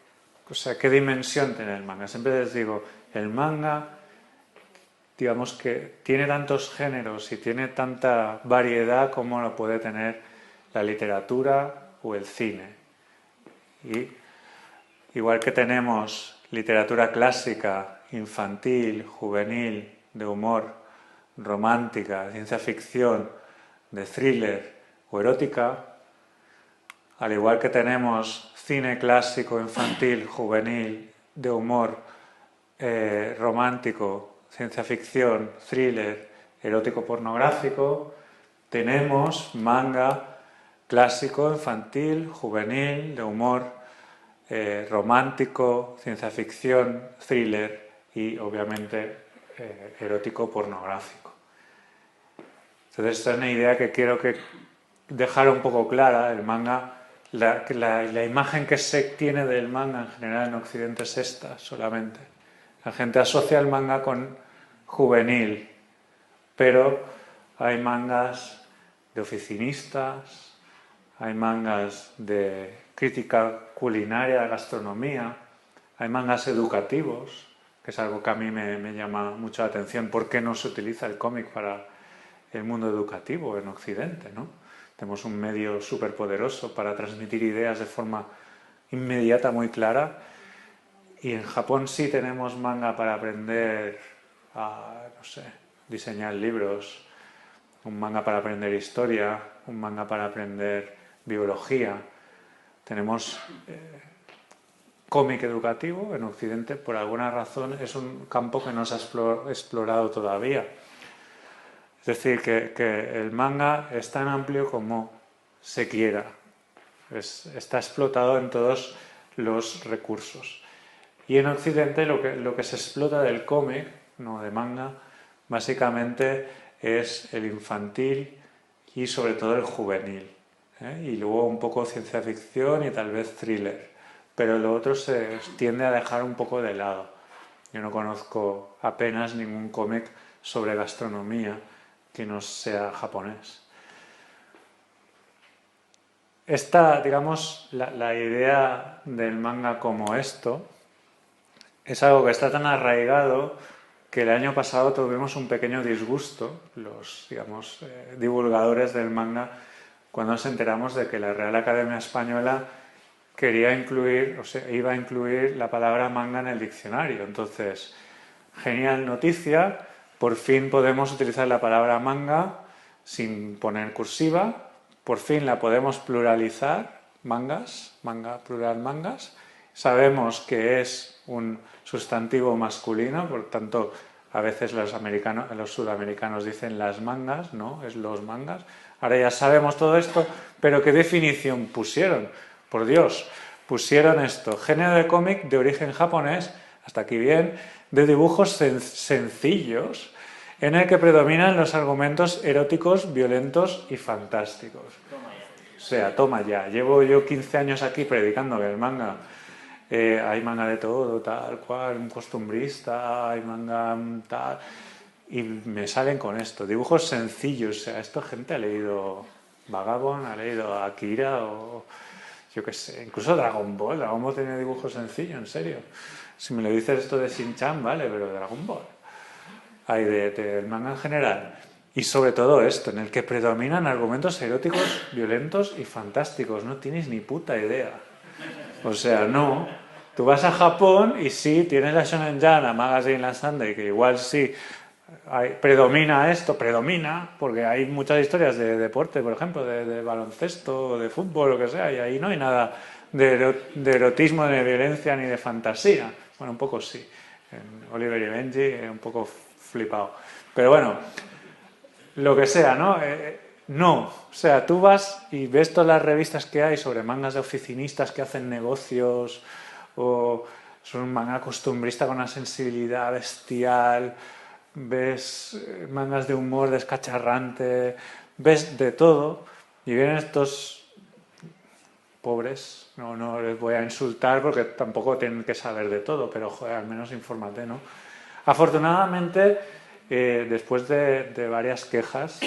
dimensión tiene el manga. Siempre les digo, el manga, digamos que tiene tantos géneros y tiene tanta variedad como lo puede tener la literatura o el cine. Y igual que tenemos literatura clásica, infantil, juvenil, de humor, romántica, de ciencia ficción, de thriller o erótica, al igual que tenemos cine clásico, infantil, juvenil, de humor, romántico, ciencia ficción, thriller, erótico pornográfico, tenemos manga clásico, infantil, juvenil, de humor, romántico, ciencia ficción, thriller y obviamente erótico pornográfico. Entonces esta es una idea que quiero dejar un poco clara. El manga, la imagen que se tiene del manga en general en Occidente es esta solamente. La gente asocia el manga con juvenil, pero hay mangas de oficinistas, hay mangas de crítica culinaria, de gastronomía, hay mangas educativos, que es algo que a mí me llama mucho la atención. ¿Por qué no se utiliza el cómic para el mundo educativo en Occidente, ¿no? Tenemos un medio súper poderoso para transmitir ideas de forma inmediata, muy clara. Y en Japón sí tenemos manga para aprender a, no sé, diseñar libros, un manga para aprender historia, un manga para aprender biología. Tenemos cómic educativo en Occidente, por alguna razón, es un campo que no se ha explorado todavía. Es decir, que el manga es tan amplio como se quiera. Está explotado en todos los recursos. Y en Occidente lo que se explota del cómic, no de manga, básicamente es el infantil y sobre todo el juvenil. Y luego un poco ciencia ficción y tal vez thriller. Pero lo otro se tiende a dejar un poco de lado. Yo no conozco apenas ningún cómic sobre gastronomía que no sea japonés. Esta, digamos, la idea del manga como esto es algo que está tan arraigado que el año pasado tuvimos un pequeño disgusto, los, digamos, divulgadores del manga, cuando nos enteramos de que la Real Academia Española quería incluir, o sea, iba a incluir la palabra manga en el diccionario. Entonces, genial noticia, por fin podemos utilizar la palabra manga sin poner cursiva, por fin la podemos pluralizar, mangas, manga plural mangas. Sabemos que es un sustantivo masculino, por tanto, a veces los sudamericanos dicen las mangas, no, es los mangas. Ahora ya sabemos todo esto, pero ¿qué definición pusieron? Por Dios, pusieron esto, género de cómic de origen japonés, hasta aquí bien, de dibujos sencillos, en el que predominan los argumentos eróticos, violentos y fantásticos. O sea, toma ya, llevo yo 15 años aquí predicando que el manga, hay manga de todo, tal cual, un costumbrista, hay manga tal, y me salen con esto, dibujos sencillos. O sea, esto gente ha leído Vagabond, ha leído Akira o yo qué sé, incluso Dragon Ball. Dragon Ball tiene dibujos sencillos, en serio. Si me lo dices esto de Shin-Chan, vale, pero Dragon Ball. Hay del manga en general. Y sobre todo esto, en el que predominan argumentos eróticos, violentos y fantásticos. No tienes ni puta idea. O sea, no. Tú vas a Japón y sí, tienes la Shonen Jump, la Magazine, la Sunday, que igual sí predomina esto, porque hay muchas historias de deporte, por ejemplo, de baloncesto, de fútbol, lo que sea, y ahí no hay nada de erotismo, ni de violencia, ni de fantasía. Bueno, un poco sí. en Oliver y Benji, un poco flipado. Pero bueno, lo que sea, ¿no? No, o sea, tú vas y ves todas las revistas que hay sobre mangas de oficinistas que hacen negocios o son un manga costumbrista con una sensibilidad bestial, ves mangas de humor descacharrante, ves de todo y vienen estos pobres, no les voy a insultar porque tampoco tienen que saber de todo, pero joder, al menos infórmate, ¿no? Afortunadamente, después de varias quejas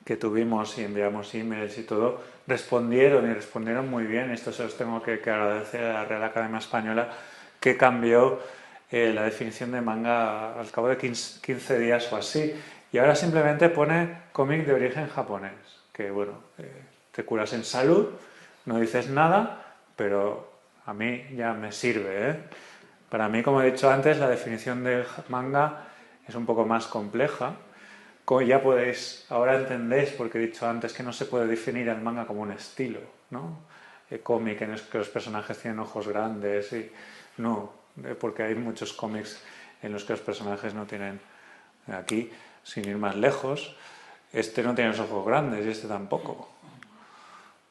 que tuvimos y enviamos emails y todo, respondieron muy bien. Esto se los tengo que agradecer a la Real Academia Española, que cambió la definición de manga al cabo de 15 días o así. Y ahora simplemente pone cómic de origen japonés, que bueno, te curas en salud, no dices nada, pero a mí ya me sirve, ¿eh? Para mí, como he dicho antes, la definición del manga es un poco más compleja. Como ya podéis, ahora entendéis, porque he dicho antes que no se puede definir el manga como un estilo, ¿no? Cómic en el que los personajes tienen ojos grandes y no, porque hay muchos cómics en los que los personajes no tienen, aquí, sin ir más lejos, este no tiene los ojos grandes y este tampoco.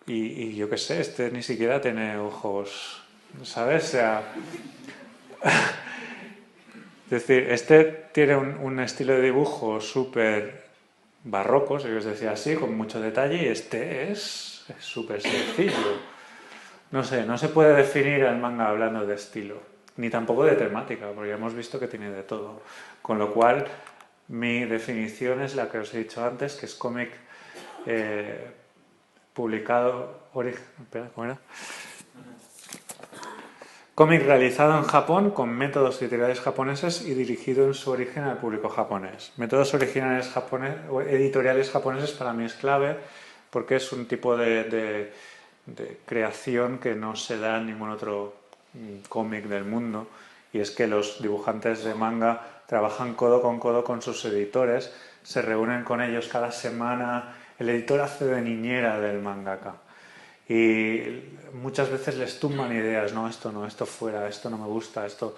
Y yo qué sé, este ni siquiera tiene ojos, ¿sabes? O sea, es decir, este tiene un estilo de dibujo súper barroco, si os decía así, con mucho detalle, y este es súper sencillo. No sé, no se puede definir el manga hablando de estilo, ni tampoco de temática, porque ya hemos visto que tiene de todo. Con lo cual, mi definición es la que os he dicho antes, que es cómic publicado... Espera, ¿cómo era? Cómic realizado en Japón con métodos editoriales japoneses y dirigido en su origen al público japonés. Métodos originales o editoriales japoneses para mí es clave porque es un tipo de creación que no se da en ningún otro cómic del mundo, y es que los dibujantes de manga trabajan codo con sus editores, se reúnen con ellos cada semana, el editor hace de niñera del mangaka. Y muchas veces les tumban ideas, no, esto fuera, esto no me gusta, esto...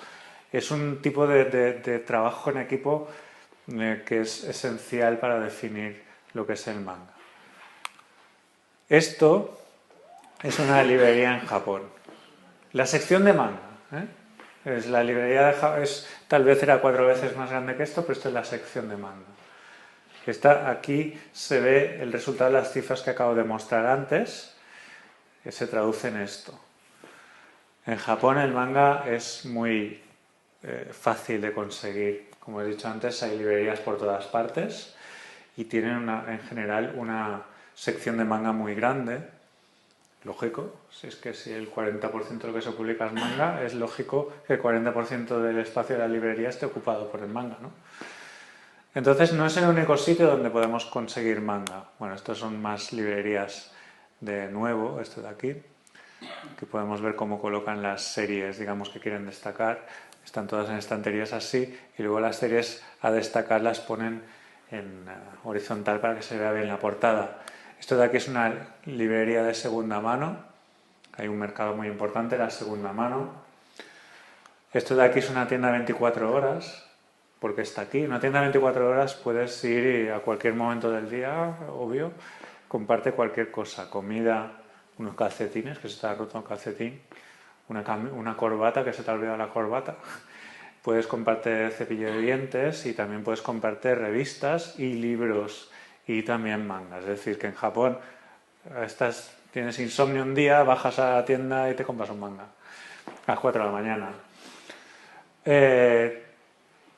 Es un tipo de trabajo en equipo que es esencial para definir lo que es el manga. Esto es una librería en Japón. La sección de manga, es la librería de Japón, tal vez era 4 veces más grande que esto, pero esto es la sección de manga. Aquí se ve el resultado de las cifras que acabo de mostrar antes, que se traduce en esto. En Japón el manga es muy fácil de conseguir. Como he dicho antes, hay librerías por todas partes y tienen en general una sección de manga muy grande. Lógico, si es que si el 40% de lo que se publica es manga, es lógico que el 40% del espacio de la librería esté ocupado por el manga, ¿no? Entonces no es el único sitio donde podemos conseguir manga. Bueno, estos son más librerías de nuevo, esto de aquí, que podemos ver cómo colocan las series, digamos, que quieren destacar. Están todas en estanterías así, y luego las series a destacar las ponen en horizontal para que se vea bien la portada. Esto de aquí es una librería de segunda mano. Hay un mercado muy importante, la segunda mano. Esto de aquí es una tienda de 24 horas, porque está aquí. Una tienda de 24 horas puedes ir a cualquier momento del día, obvio, comparte cualquier cosa, comida, unos calcetines, que se te ha roto un calcetín, una corbata, que se te ha olvidado la corbata. Puedes comprarte cepillo de dientes y también puedes comprarte revistas y libros y también mangas. Es decir, que en Japón tienes insomnio un día, bajas a la tienda y te compras un manga a las 4 de la mañana.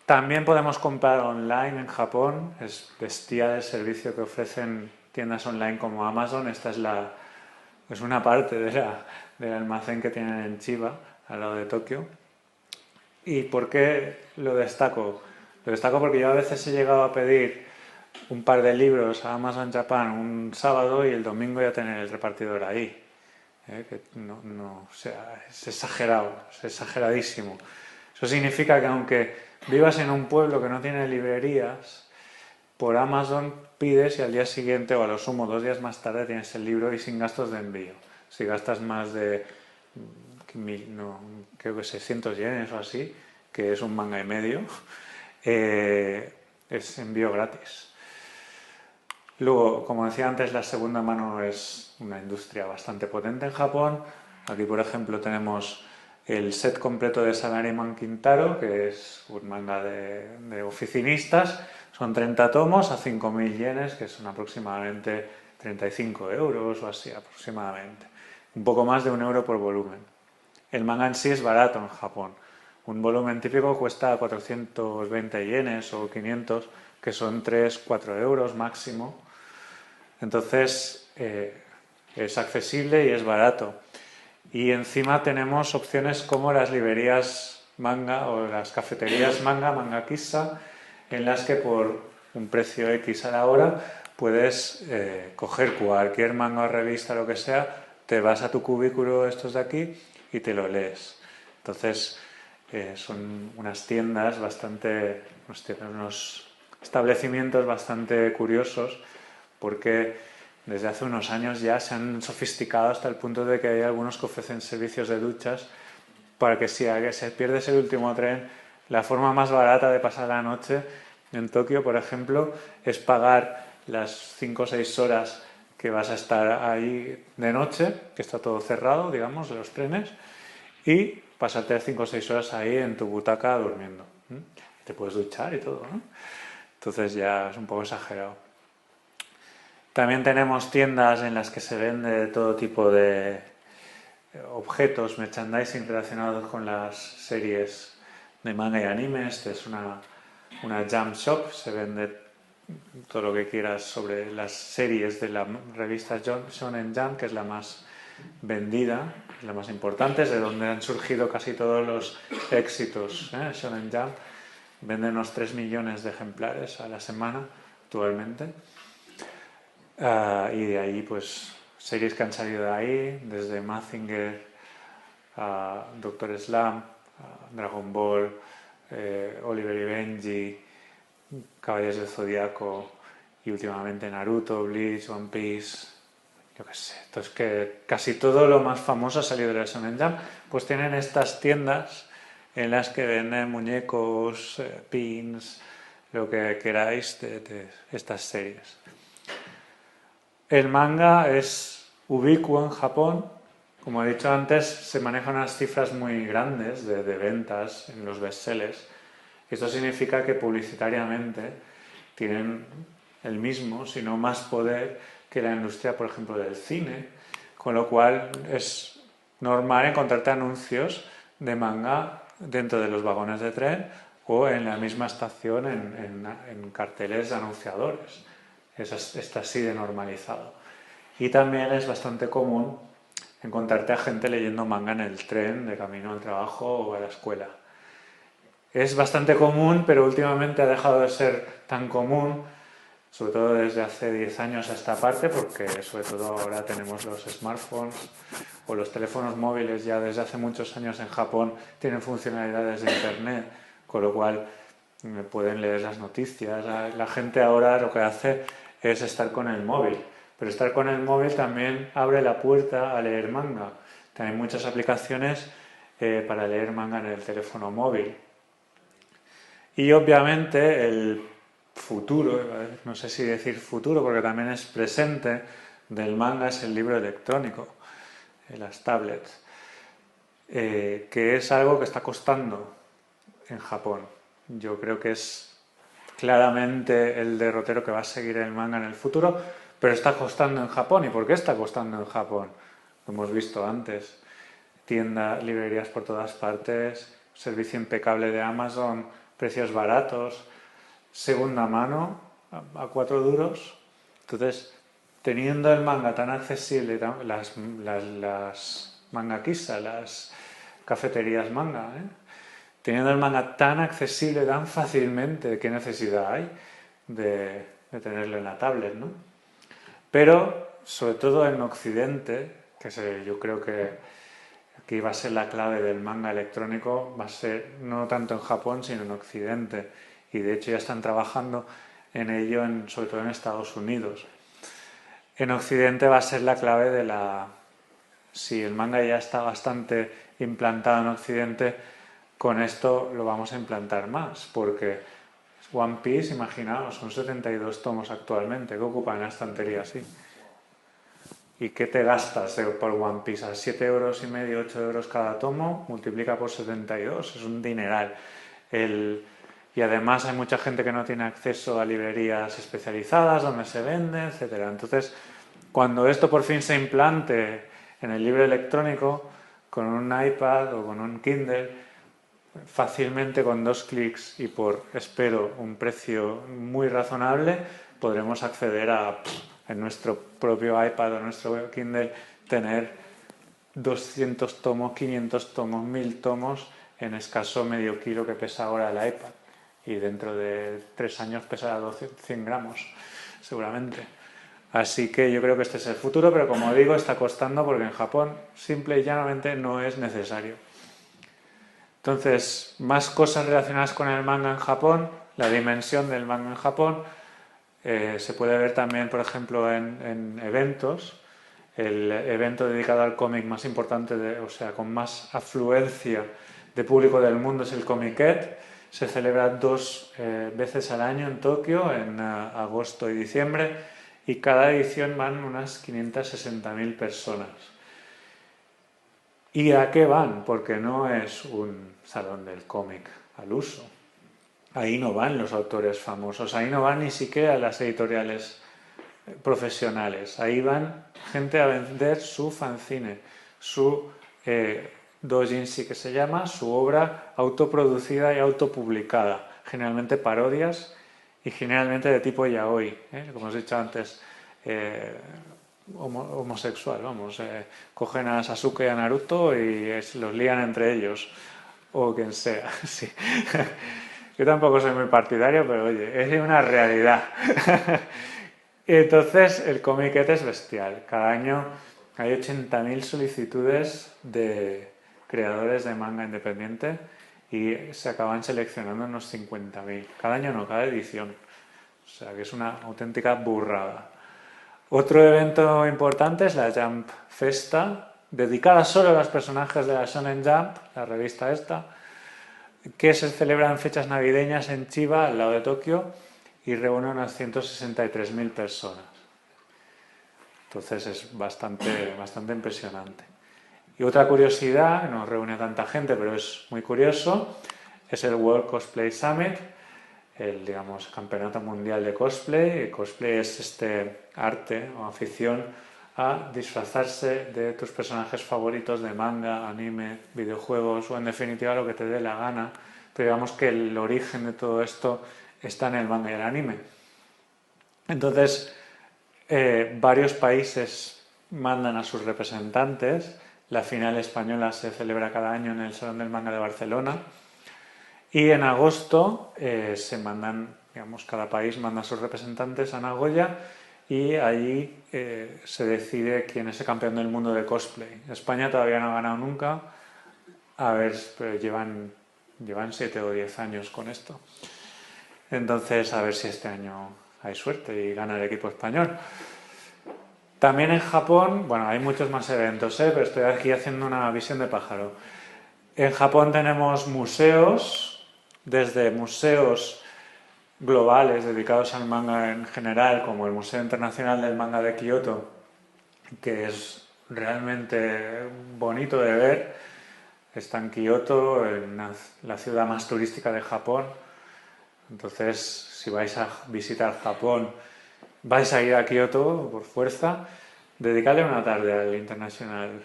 También podemos comprar online en Japón. Es bestial el servicio que ofrecen tiendas online como Amazon. Esta es una parte del almacén que tienen en Chiba, al lado de Tokio. ¿Y por qué lo destaco? Lo destaco porque yo a veces he llegado a pedir un par de libros a Amazon Japan un sábado y el domingo ya tener el repartidor ahí. Que o sea, es exagerado, es exageradísimo. Eso significa que aunque vivas en un pueblo que no tiene librerías, por Amazon pides y al día siguiente o a lo sumo 2 días más tarde tienes el libro y sin gastos de envío. Si gastas más de, creo que 600 yenes o así, que es un manga y medio, es envío gratis. Luego, como decía antes, la segunda mano es una industria bastante potente en Japón. Aquí, por ejemplo, tenemos el set completo de Salaryman Kintaro, que es un manga de oficinistas. Son 30 tomos a 5.000 yenes, que son aproximadamente 35 euros o así aproximadamente. Un poco más de 1 euro por volumen. El manga en sí es barato en Japón. Un volumen típico cuesta 420 yenes o 500, que son 3-4 euros máximo. Entonces es accesible y es barato. Y encima tenemos opciones como las librerías manga o las cafeterías manga, Manga Kissa, en las que por un precio X a la hora puedes coger cualquier manga o revista, lo que sea, te vas a tu cubículo estos de aquí y te lo lees. Entonces son unas tiendas bastante, unos establecimientos bastante curiosos, porque desde hace unos años ya se han sofisticado hasta el punto de que hay algunos que ofrecen servicios de duchas para que si se pierdes el último tren, la forma más barata de pasar la noche en Tokio, por ejemplo, es pagar las 5 o 6 horas que vas a estar ahí de noche, que está todo cerrado, digamos, de los trenes, y pasarte 5 o 6 horas ahí en tu butaca durmiendo. Te puedes duchar y todo, ¿no? Entonces ya es un poco exagerado. También tenemos tiendas en las que se vende todo tipo de objetos, merchandising relacionados con las series de manga y anime. Esta es una Jump Shop, se vende todo lo que quieras sobre las series de la revista Shonen Jump, que es la más vendida, la más importante, es de donde han surgido casi todos los éxitos. Shonen Jump vende unos 3 millones de ejemplares a la semana actualmente. Y de ahí, pues, series que han salido de ahí, desde Mazinger a Doctor Slump, a Dragon Ball, Oliver y Benji, Caballeros del Zodiaco y últimamente Naruto, Bleach, One Piece, yo qué sé. Entonces, que casi todo lo más famoso ha salido de la Shonen Jump, pues tienen estas tiendas en las que venden muñecos, pins, lo que queráis de estas series. El manga es ubicuo en Japón. Como he dicho antes, se manejan unas cifras muy grandes de ventas en los bestsellers. Esto significa que publicitariamente tienen el mismo, si no más poder que la industria, por ejemplo, del cine, con lo cual es normal encontrarte anuncios de manga dentro de los vagones de tren o en la misma estación en carteles de anunciadores. Está así de normalizado. Y también es bastante común encontrarte a gente leyendo manga en el tren de camino al trabajo o a la escuela. Es bastante común, pero últimamente ha dejado de ser tan común, sobre todo desde hace 10 años a esta parte, porque sobre todo ahora tenemos los smartphones o los teléfonos móviles ya desde hace muchos años en Japón tienen funcionalidades de internet, con lo cual pueden leer las noticias. La gente ahora lo que hace es estar con el móvil, pero estar con el móvil también abre la puerta a leer manga. Hay muchas aplicaciones para leer manga en el teléfono móvil. Y obviamente el futuro, no sé si decir futuro porque también es presente, del manga es el libro electrónico, las tablets, que es algo que está costando en Japón. Yo creo que es claramente el derrotero que va a seguir el manga en el futuro, pero está costando en Japón. ¿Y por qué está costando en Japón? Lo hemos visto antes. Tiendas, librerías por todas partes, servicio impecable de Amazon, precios baratos, segunda mano a 4 duros. Entonces, teniendo el manga tan accesible, las manga Kissa, las cafeterías manga, teniendo el manga tan accesible, tan fácilmente, ¿qué necesidad hay de tenerlo en la tablet, ¿no? Pero, sobre todo en Occidente, yo creo que aquí va a ser la clave del manga electrónico, va a ser no tanto en Japón, sino en Occidente. Y de hecho ya están trabajando en ello, sobre todo en Estados Unidos. En Occidente va a ser la clave de la... Si el manga ya está bastante implantado en Occidente, con esto lo vamos a implantar más, porque One Piece, imaginaos, son 72 tomos actualmente, que ocupan la estantería así. ¿Y qué te gastas por One Piece? A 7,5 €, 8 € cada tomo, multiplica por 72, es un dineral. Y además hay mucha gente que no tiene acceso a librerías especializadas donde se vende, etcétera. Entonces, cuando esto por fin se implante en el libro electrónico, con un iPad o con un Kindle, fácilmente con 2 clics y por, espero, un precio muy razonable, podremos acceder en nuestro propio iPad o nuestro Kindle, tener 200 tomos, 500 tomos, 1000 tomos en escaso medio kilo que pesa ahora el iPad. Y dentro de 3 años pesará 100 gramos, seguramente. Así que yo creo que este es el futuro, pero como digo, está costando porque en Japón simple y llanamente no es necesario. Entonces, más cosas relacionadas con el manga en Japón, la dimensión del manga en Japón, se puede ver también, por ejemplo, en eventos. El evento dedicado al cómic más importante, o sea, con más afluencia de público del mundo es el Comiket. Se celebra 2 veces al año en Tokio, en agosto y diciembre, y cada edición van unas 560.000 personas. ¿Y a qué van? Porque no es un salón del cómic al uso. Ahí no van los autores famosos, ahí no van ni siquiera las editoriales profesionales, ahí van gente a vender su fanzine, su doujinshi que se llama, su obra autoproducida y autopublicada, generalmente parodias y generalmente de tipo yaoi, como os he dicho antes, homosexual, vamos, cogen a Sasuke y a Naruto y los lían entre ellos, o quien sea, sí. Yo tampoco soy muy partidario, pero oye, es una realidad. Y entonces el Comiket es bestial. Cada año hay 80.000 solicitudes de creadores de manga independiente y se acaban seleccionando unos 50.000. Cada año no, cada edición. O sea que es una auténtica burrada. Otro evento importante es la Jump Festa, dedicada solo a los personajes de la Shonen Jump, la revista esta, que se celebra en fechas navideñas en Chiba, al lado de Tokio, y reúne unas 163.000 personas. Entonces es bastante impresionante. Y otra curiosidad, que no reúne a tanta gente, pero es muy curioso, es el World Cosplay Summit, el, digamos, campeonato mundial de cosplay. El cosplay es este arte o afición a disfrazarse de tus personajes favoritos de manga, anime, videojuegos o en definitiva lo que te dé la gana. Pero digamos que el origen de todo esto está en el manga y el anime. Entonces, varios países mandan a sus representantes. La final española se celebra cada año en el Salón del Manga de Barcelona. Y en agosto se mandan, digamos, cada país manda a sus representantes a Nagoya y allí se decide quién es el campeón del mundo de cosplay. España todavía no ha ganado nunca, a ver, pero llevan 7 o 10 años con esto. Entonces, a ver si este año hay suerte y gana el equipo español. También en Japón, bueno, hay muchos más eventos, pero estoy aquí haciendo una visión de pájaro. En Japón tenemos museos, desde museos globales dedicados al manga en general, como el Museo Internacional del Manga de Kioto, que es realmente bonito de ver. Está en Kioto, en la ciudad más turística de Japón. Entonces, si vais a visitar Japón, vais a ir a Kioto por fuerza, dedicadle una tarde al International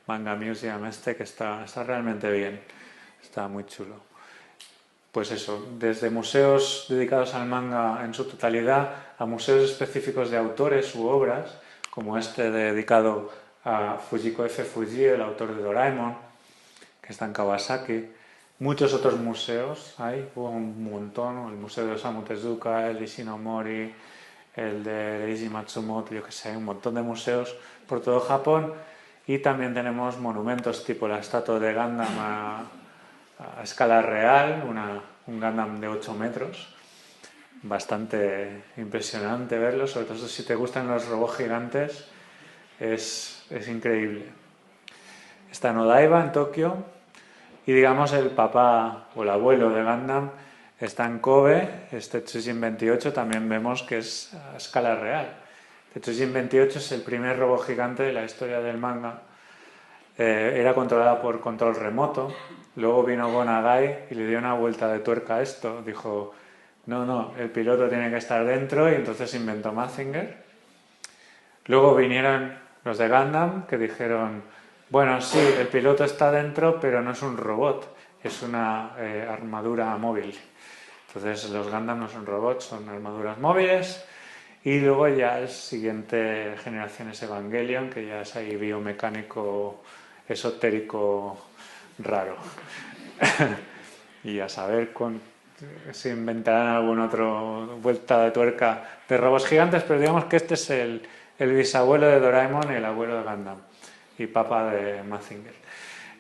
Manga Museum que está realmente bien, está muy chulo. Pues eso, desde museos dedicados al manga en su totalidad a museos específicos de autores u obras, como este dedicado a Fujiko F. Fuji, el autor de Doraemon, que está en Kawasaki. Muchos otros museos hay, un montón, el Museo de Osamu Tezuka, el de Ishinomori, el de Eiji Matsumoto, yo que sé, un montón de museos por todo Japón. Y también tenemos monumentos tipo la estatua de Gundam a escala real, un Gundam de 8 metros. Bastante impresionante verlo, sobre todo si te gustan los robots gigantes, es increíble. Está en Odaiba, en Tokio, Y digamos el papá o el abuelo de Gundam está en Kobe, este Tsujin 28 también vemos que es a escala real. El Tsujin 28 es el primer robot gigante de la historia del manga. Era controlado por control remoto. Luego vino Go Nagai y le dio una vuelta de tuerca a esto. Dijo, no, el piloto tiene que estar dentro, y entonces inventó Mazinger. Luego vinieron los de Gundam que dijeron, bueno, sí, el piloto está dentro, pero no es un robot, es una armadura móvil. Entonces los Gundam no son robots, son armaduras móviles. Y luego ya el siguiente generación es Evangelion, que ya es ahí biomecánico, esotérico, raro. Y a saber si inventarán algún otro vuelta de tuerca de robots gigantes, pero digamos que este es el bisabuelo de Doraemon y el abuelo de Gundam y papá de Mazinger.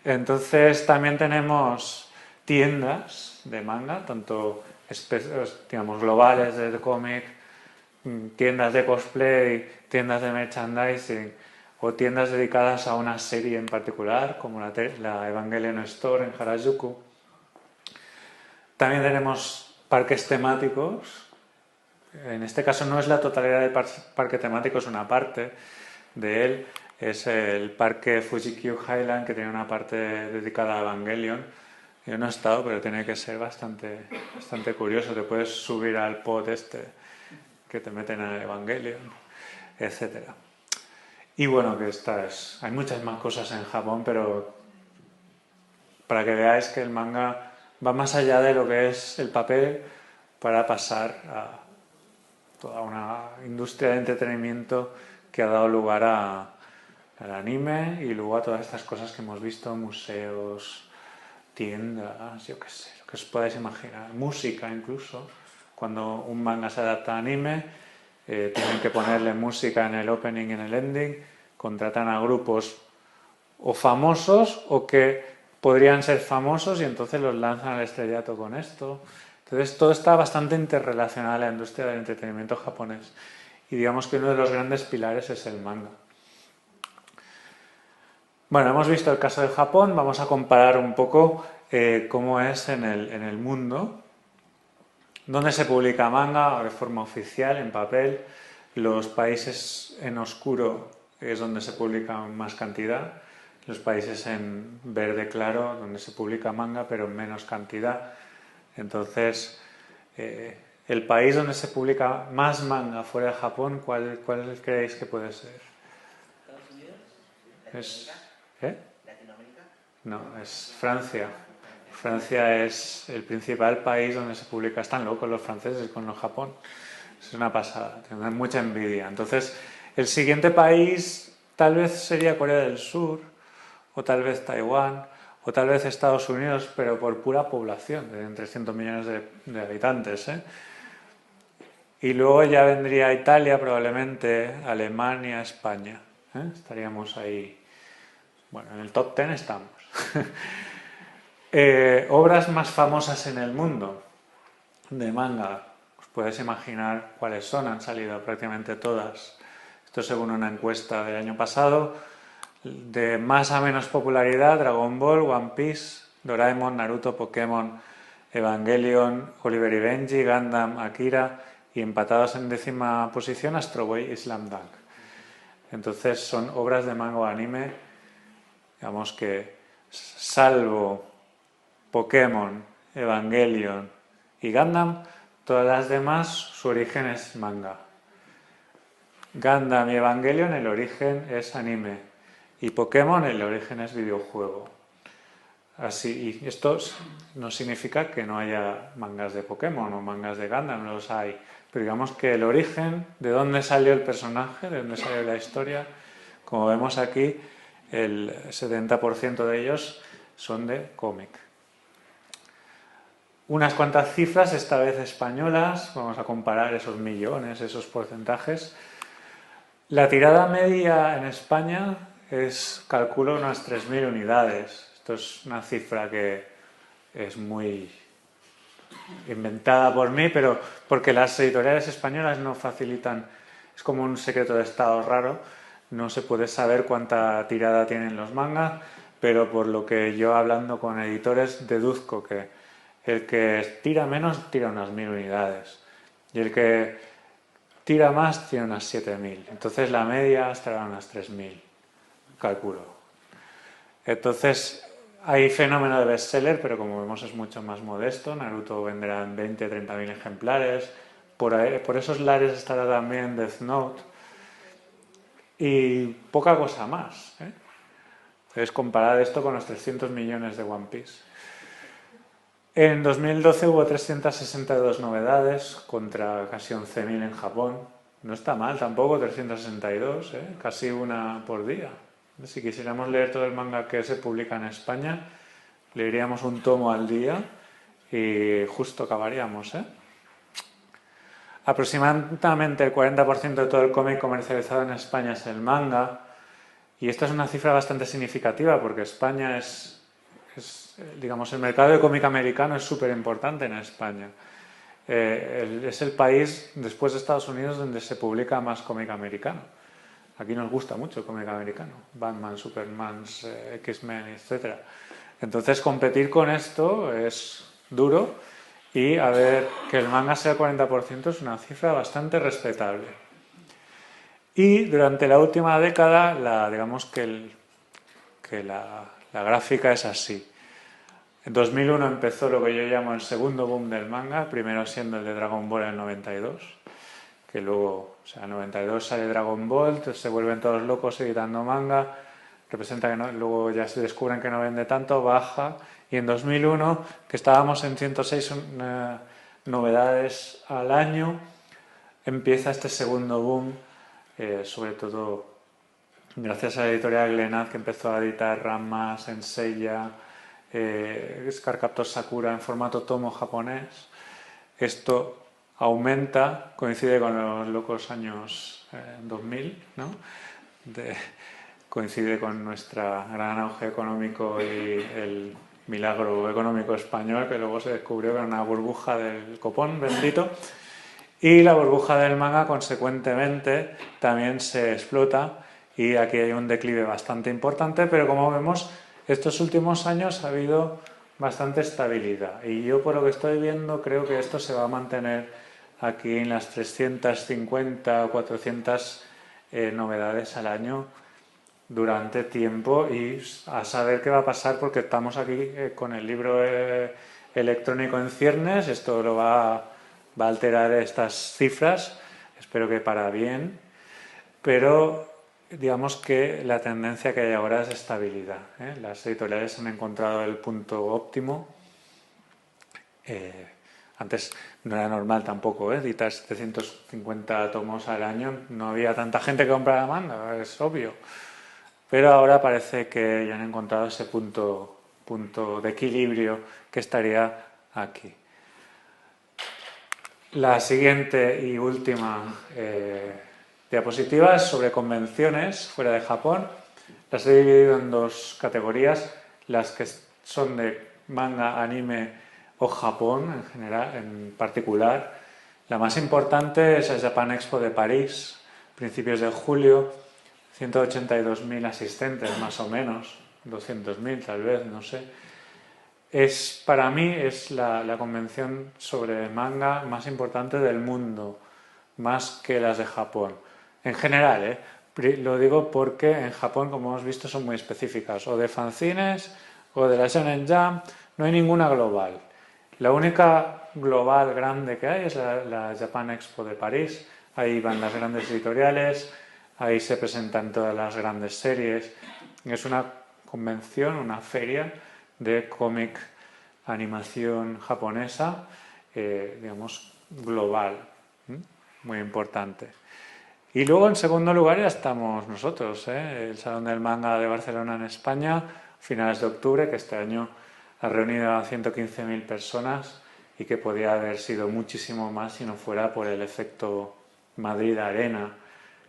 Entonces también tenemos tiendas de manga, tanto digamos globales de cómic, tiendas de cosplay, tiendas de merchandising o tiendas dedicadas a una serie en particular, como la Evangelion Store en Harajuku. También tenemos parques temáticos. En este caso no es la totalidad del parque temático, es una parte de él. Es el parque Fuji-Q Highland, que tiene una parte dedicada a Evangelion. Yo no he estado, pero tiene que ser bastante curioso. Te puedes subir al pod que te meten a Evangelion, etc. Y bueno, hay muchas más cosas en Japón, pero para que veáis que el manga va más allá de lo que es el papel para pasar a toda una industria de entretenimiento que ha dado lugar al anime y luego a todas estas cosas que hemos visto, museos, tiendas, yo qué sé, lo que os podáis imaginar, música incluso. Cuando un manga se adapta a anime, tienen que ponerle música en el opening y en el ending, contratan a grupos o famosos o que podrían ser famosos y entonces los lanzan al estrellato con esto. Entonces todo está bastante interrelacionado a la industria del entretenimiento japonés y digamos que uno de los grandes pilares es el manga. Bueno, hemos visto el caso de Japón, vamos a comparar un poco cómo es en el mundo, donde se publica manga de forma oficial, en papel. Los países en oscuro es donde se publica más cantidad, los países en verde claro donde se publica manga pero en menos cantidad. Entonces, el país donde se publica más manga fuera de Japón, ¿cuál creéis que puede ser? ¿Estados Unidos? ¿Latinoamérica? No, es Francia. Francia es el principal país donde se publica. Están locos los franceses con los Japón. Es una pasada, tendrán mucha envidia. Entonces, el siguiente país tal vez sería Corea del Sur, o tal vez Taiwán, o tal vez Estados Unidos, pero por pura población, de 300 millones de habitantes. Y luego ya vendría Italia, probablemente, Alemania, España. Estaríamos ahí. Bueno, en el top 10 estamos. Obras más famosas en el mundo de manga. Os podéis imaginar cuáles son, han salido prácticamente todas. Esto según una encuesta del año pasado. De más a menos popularidad, Dragon Ball, One Piece, Doraemon, Naruto, Pokémon, Evangelion, Oliver y Benji, Gundam, Akira y empatados en 10ª posición Astro Boy y Slam Dunk. Entonces son obras de manga o anime, digamos que salvo Pokémon, Evangelion y Gundam, todas las demás su origen es manga. Gundam y Evangelion el origen es anime y Pokémon el origen es videojuego. Así, y esto no significa que no haya mangas de Pokémon o mangas de Gundam, no los hay, pero digamos que el origen, de dónde salió el personaje, de dónde salió la historia, como vemos aquí, el 70% de ellos son de cómic. Unas cuantas cifras, esta vez españolas, vamos a comparar esos millones, esos porcentajes. La tirada media en España calculo unas 3.000 unidades. Esto es una cifra que es muy inventada por mí, pero porque las editoriales españolas no facilitan, es como un secreto de estado raro, no se puede saber cuánta tirada tienen los mangas, pero por lo que yo hablando con editores deduzco que el que tira menos tira unas 1000 unidades y el que tira más tiene unas 7000. Entonces la media estará unas 3000, calculo. Entonces hay fenómeno de bestseller, pero como vemos es mucho más modesto. Naruto venderá en 20-30.000 ejemplares. Por esos lares estará también Death Note. Y poca cosa más. Es comparar esto con los 300 millones de One Piece. En 2012 hubo 362 novedades contra casi 11.000 en Japón. No está mal tampoco, 362, casi una por día. Si quisiéramos leer todo el manga que se publica en España, leeríamos un tomo al día y justo acabaríamos. Aproximadamente el 40% de todo el cómic comercializado en España es el manga, y esta es una cifra bastante significativa porque España digamos, el mercado de cómic americano es súper importante en España. Es el país, después de Estados Unidos, donde se publica más cómic americano. Aquí nos gusta mucho el cómic americano, Batman, Superman, X-Men, etc. Entonces competir con esto es duro, y a ver que el manga sea el 40% es una cifra bastante respetable. Y durante la última década, digamos que la gráfica es así. En 2001 empezó lo que yo llamo el segundo boom del manga, primero siendo el de Dragon Ball en el 92, que luego, o sea, en el 92 sale Dragon Ball, se vuelven todos locos editando manga, representa que no, luego ya se descubren que no vende tanto, baja, y en 2001, que estábamos en 106 novedades al año, empieza este segundo boom, sobre todo gracias a la editorial Glenad, que empezó a editar Ranma, Senseiya, Cardcaptor Sakura en formato tomo japonés. Esto aumenta, coincide con los locos años 2000, ¿no? Coincide con nuestro gran auge económico y el milagro económico español, que luego se descubrió que era una burbuja del copón bendito, y la burbuja del manga consecuentemente también se explota, y aquí hay un declive bastante importante, pero como vemos estos últimos años ha habido bastante estabilidad, y yo por lo que estoy viendo creo que esto se va a mantener aquí en las 350 o 400 novedades al año durante tiempo, y a saber qué va a pasar, porque estamos aquí con el libro electrónico en ciernes. Esto lo va a alterar estas cifras, espero que para bien, pero digamos que la tendencia que hay ahora es estabilidad. Las editoriales han encontrado el punto óptimo. Antes no era normal tampoco editar 750 tomos al año, no había tanta gente que comprara manga, es obvio. Pero ahora parece que ya han encontrado ese punto de equilibrio que estaría aquí. La siguiente y última diapositiva es sobre convenciones fuera de Japón. Las he dividido en dos categorías: las que son de manga, anime o Japón en general, en particular. La más importante es el Japan Expo de París, principios de julio. 182.000 asistentes, más o menos, 200.000 tal vez, no sé. Para mí es la convención sobre manga más importante del mundo, más que las de Japón. En general, lo digo porque en Japón, como hemos visto, son muy específicas, o de fanzines o de la Shonen Jump, no hay ninguna global. La única global grande que hay es la Japan Expo de París. Ahí van las grandes editoriales, ahí se presentan todas las grandes series. Es una convención, una feria de cómic, animación japonesa, digamos, global, muy importante. Y luego, en segundo lugar, ya estamos nosotros, el Salón del Manga de Barcelona en España, finales de octubre, que este año ha reunido a 115.000 personas y que podría haber sido muchísimo más si no fuera por el efecto Madrid Arena,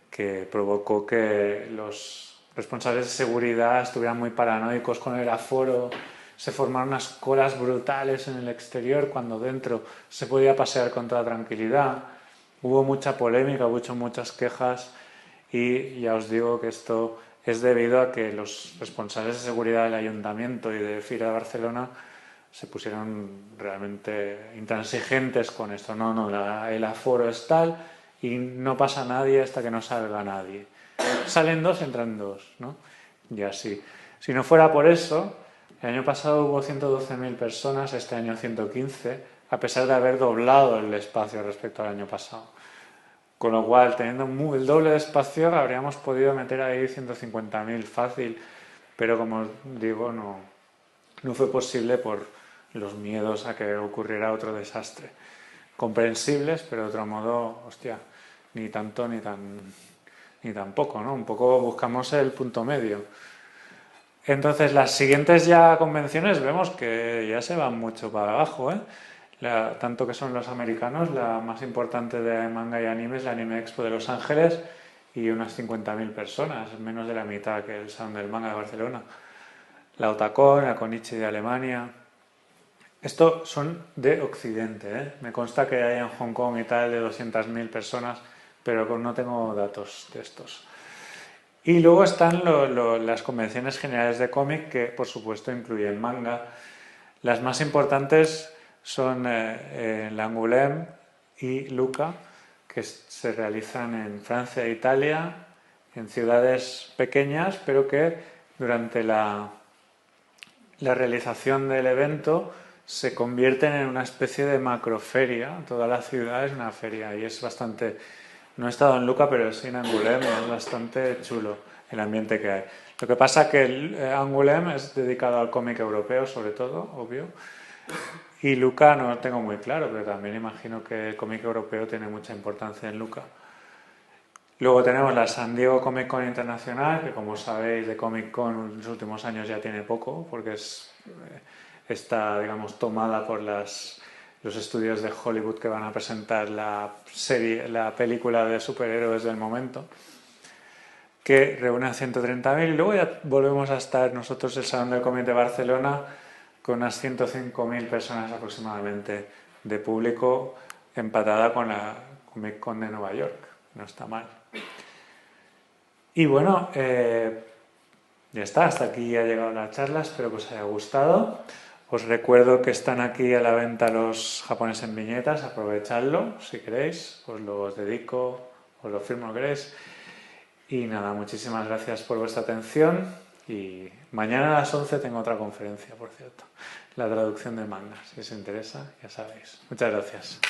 que provocó que los responsables de seguridad estuvieran muy paranoicos con el aforo. Se formaron unas colas brutales en el exterior cuando dentro se podía pasear con toda tranquilidad. Hubo mucha polémica, muchas quejas, y ya os digo que esto es debido a que los responsables de seguridad del Ayuntamiento y de Fira de Barcelona se pusieron realmente intransigentes con esto. No, el aforo es tal y no pasa nadie hasta que no salga nadie. Salen dos, entran dos, ¿no? Y así. Si no fuera por eso, el año pasado hubo 112.000 personas, este año 115, a pesar de haber doblado el espacio respecto al año pasado. Con lo cual, teniendo el doble de espacio, habríamos podido meter ahí 150.000 fácil, pero como digo, no fue posible por los miedos a que ocurriera otro desastre. Comprensibles, pero de otro modo, hostia, ni tanto ni tan poco, ¿no? Un poco buscamos el punto medio. Entonces, las siguientes ya convenciones vemos que ya se van mucho para abajo, ¿eh? Tanto que son los americanos, la más importante de manga y anime es la Anime Expo de Los Ángeles y unas 50.000 personas, menos de la mitad que el Salón del Manga de Barcelona. La Otakon, la Konichi de Alemania. Estos son de Occidente, ¿eh? Me consta que hay en Hong Kong y tal de 200.000 personas, pero no tengo datos de estos. Y luego están las convenciones generales de cómic, que por supuesto incluyen manga. Las más importantes son la Angoulême y Lucca, que se realizan en Francia e Italia, en ciudades pequeñas, pero que durante la realización del evento se convierten en una especie de macroferia. Toda la ciudad es una feria y es bastante... No he estado en Lucca, pero sí en Angoulême, y es bastante chulo el ambiente que hay. Lo que pasa que Angoulême es dedicado al cómic europeo, sobre todo, obvio, y Lucca no lo tengo muy claro, pero también imagino que el cómic europeo tiene mucha importancia en Lucca. Luego tenemos la San Diego Comic Con Internacional, que como sabéis de Comic Con en los últimos años ya tiene poco, porque está, digamos, tomada por los estudios de Hollywood que van a presentar la película de superhéroes del momento, que reúne a 130.000, y luego ya volvemos a estar nosotros el Salón del Cómic de Barcelona con unas 105.000 personas aproximadamente de público, empatada con la Comic Con de Nueva York. No está mal. Y bueno, ya está, hasta aquí ha llegado la charla, espero que os haya gustado. Os recuerdo que están aquí a la venta los japoneses en viñetas, aprovechadlo si queréis, os los dedico, os lo firmo lo queréis. Y nada, muchísimas gracias por vuestra atención y mañana a las 11 tengo otra conferencia, por cierto, la traducción de mangas, si os interesa, ya sabéis. Muchas gracias.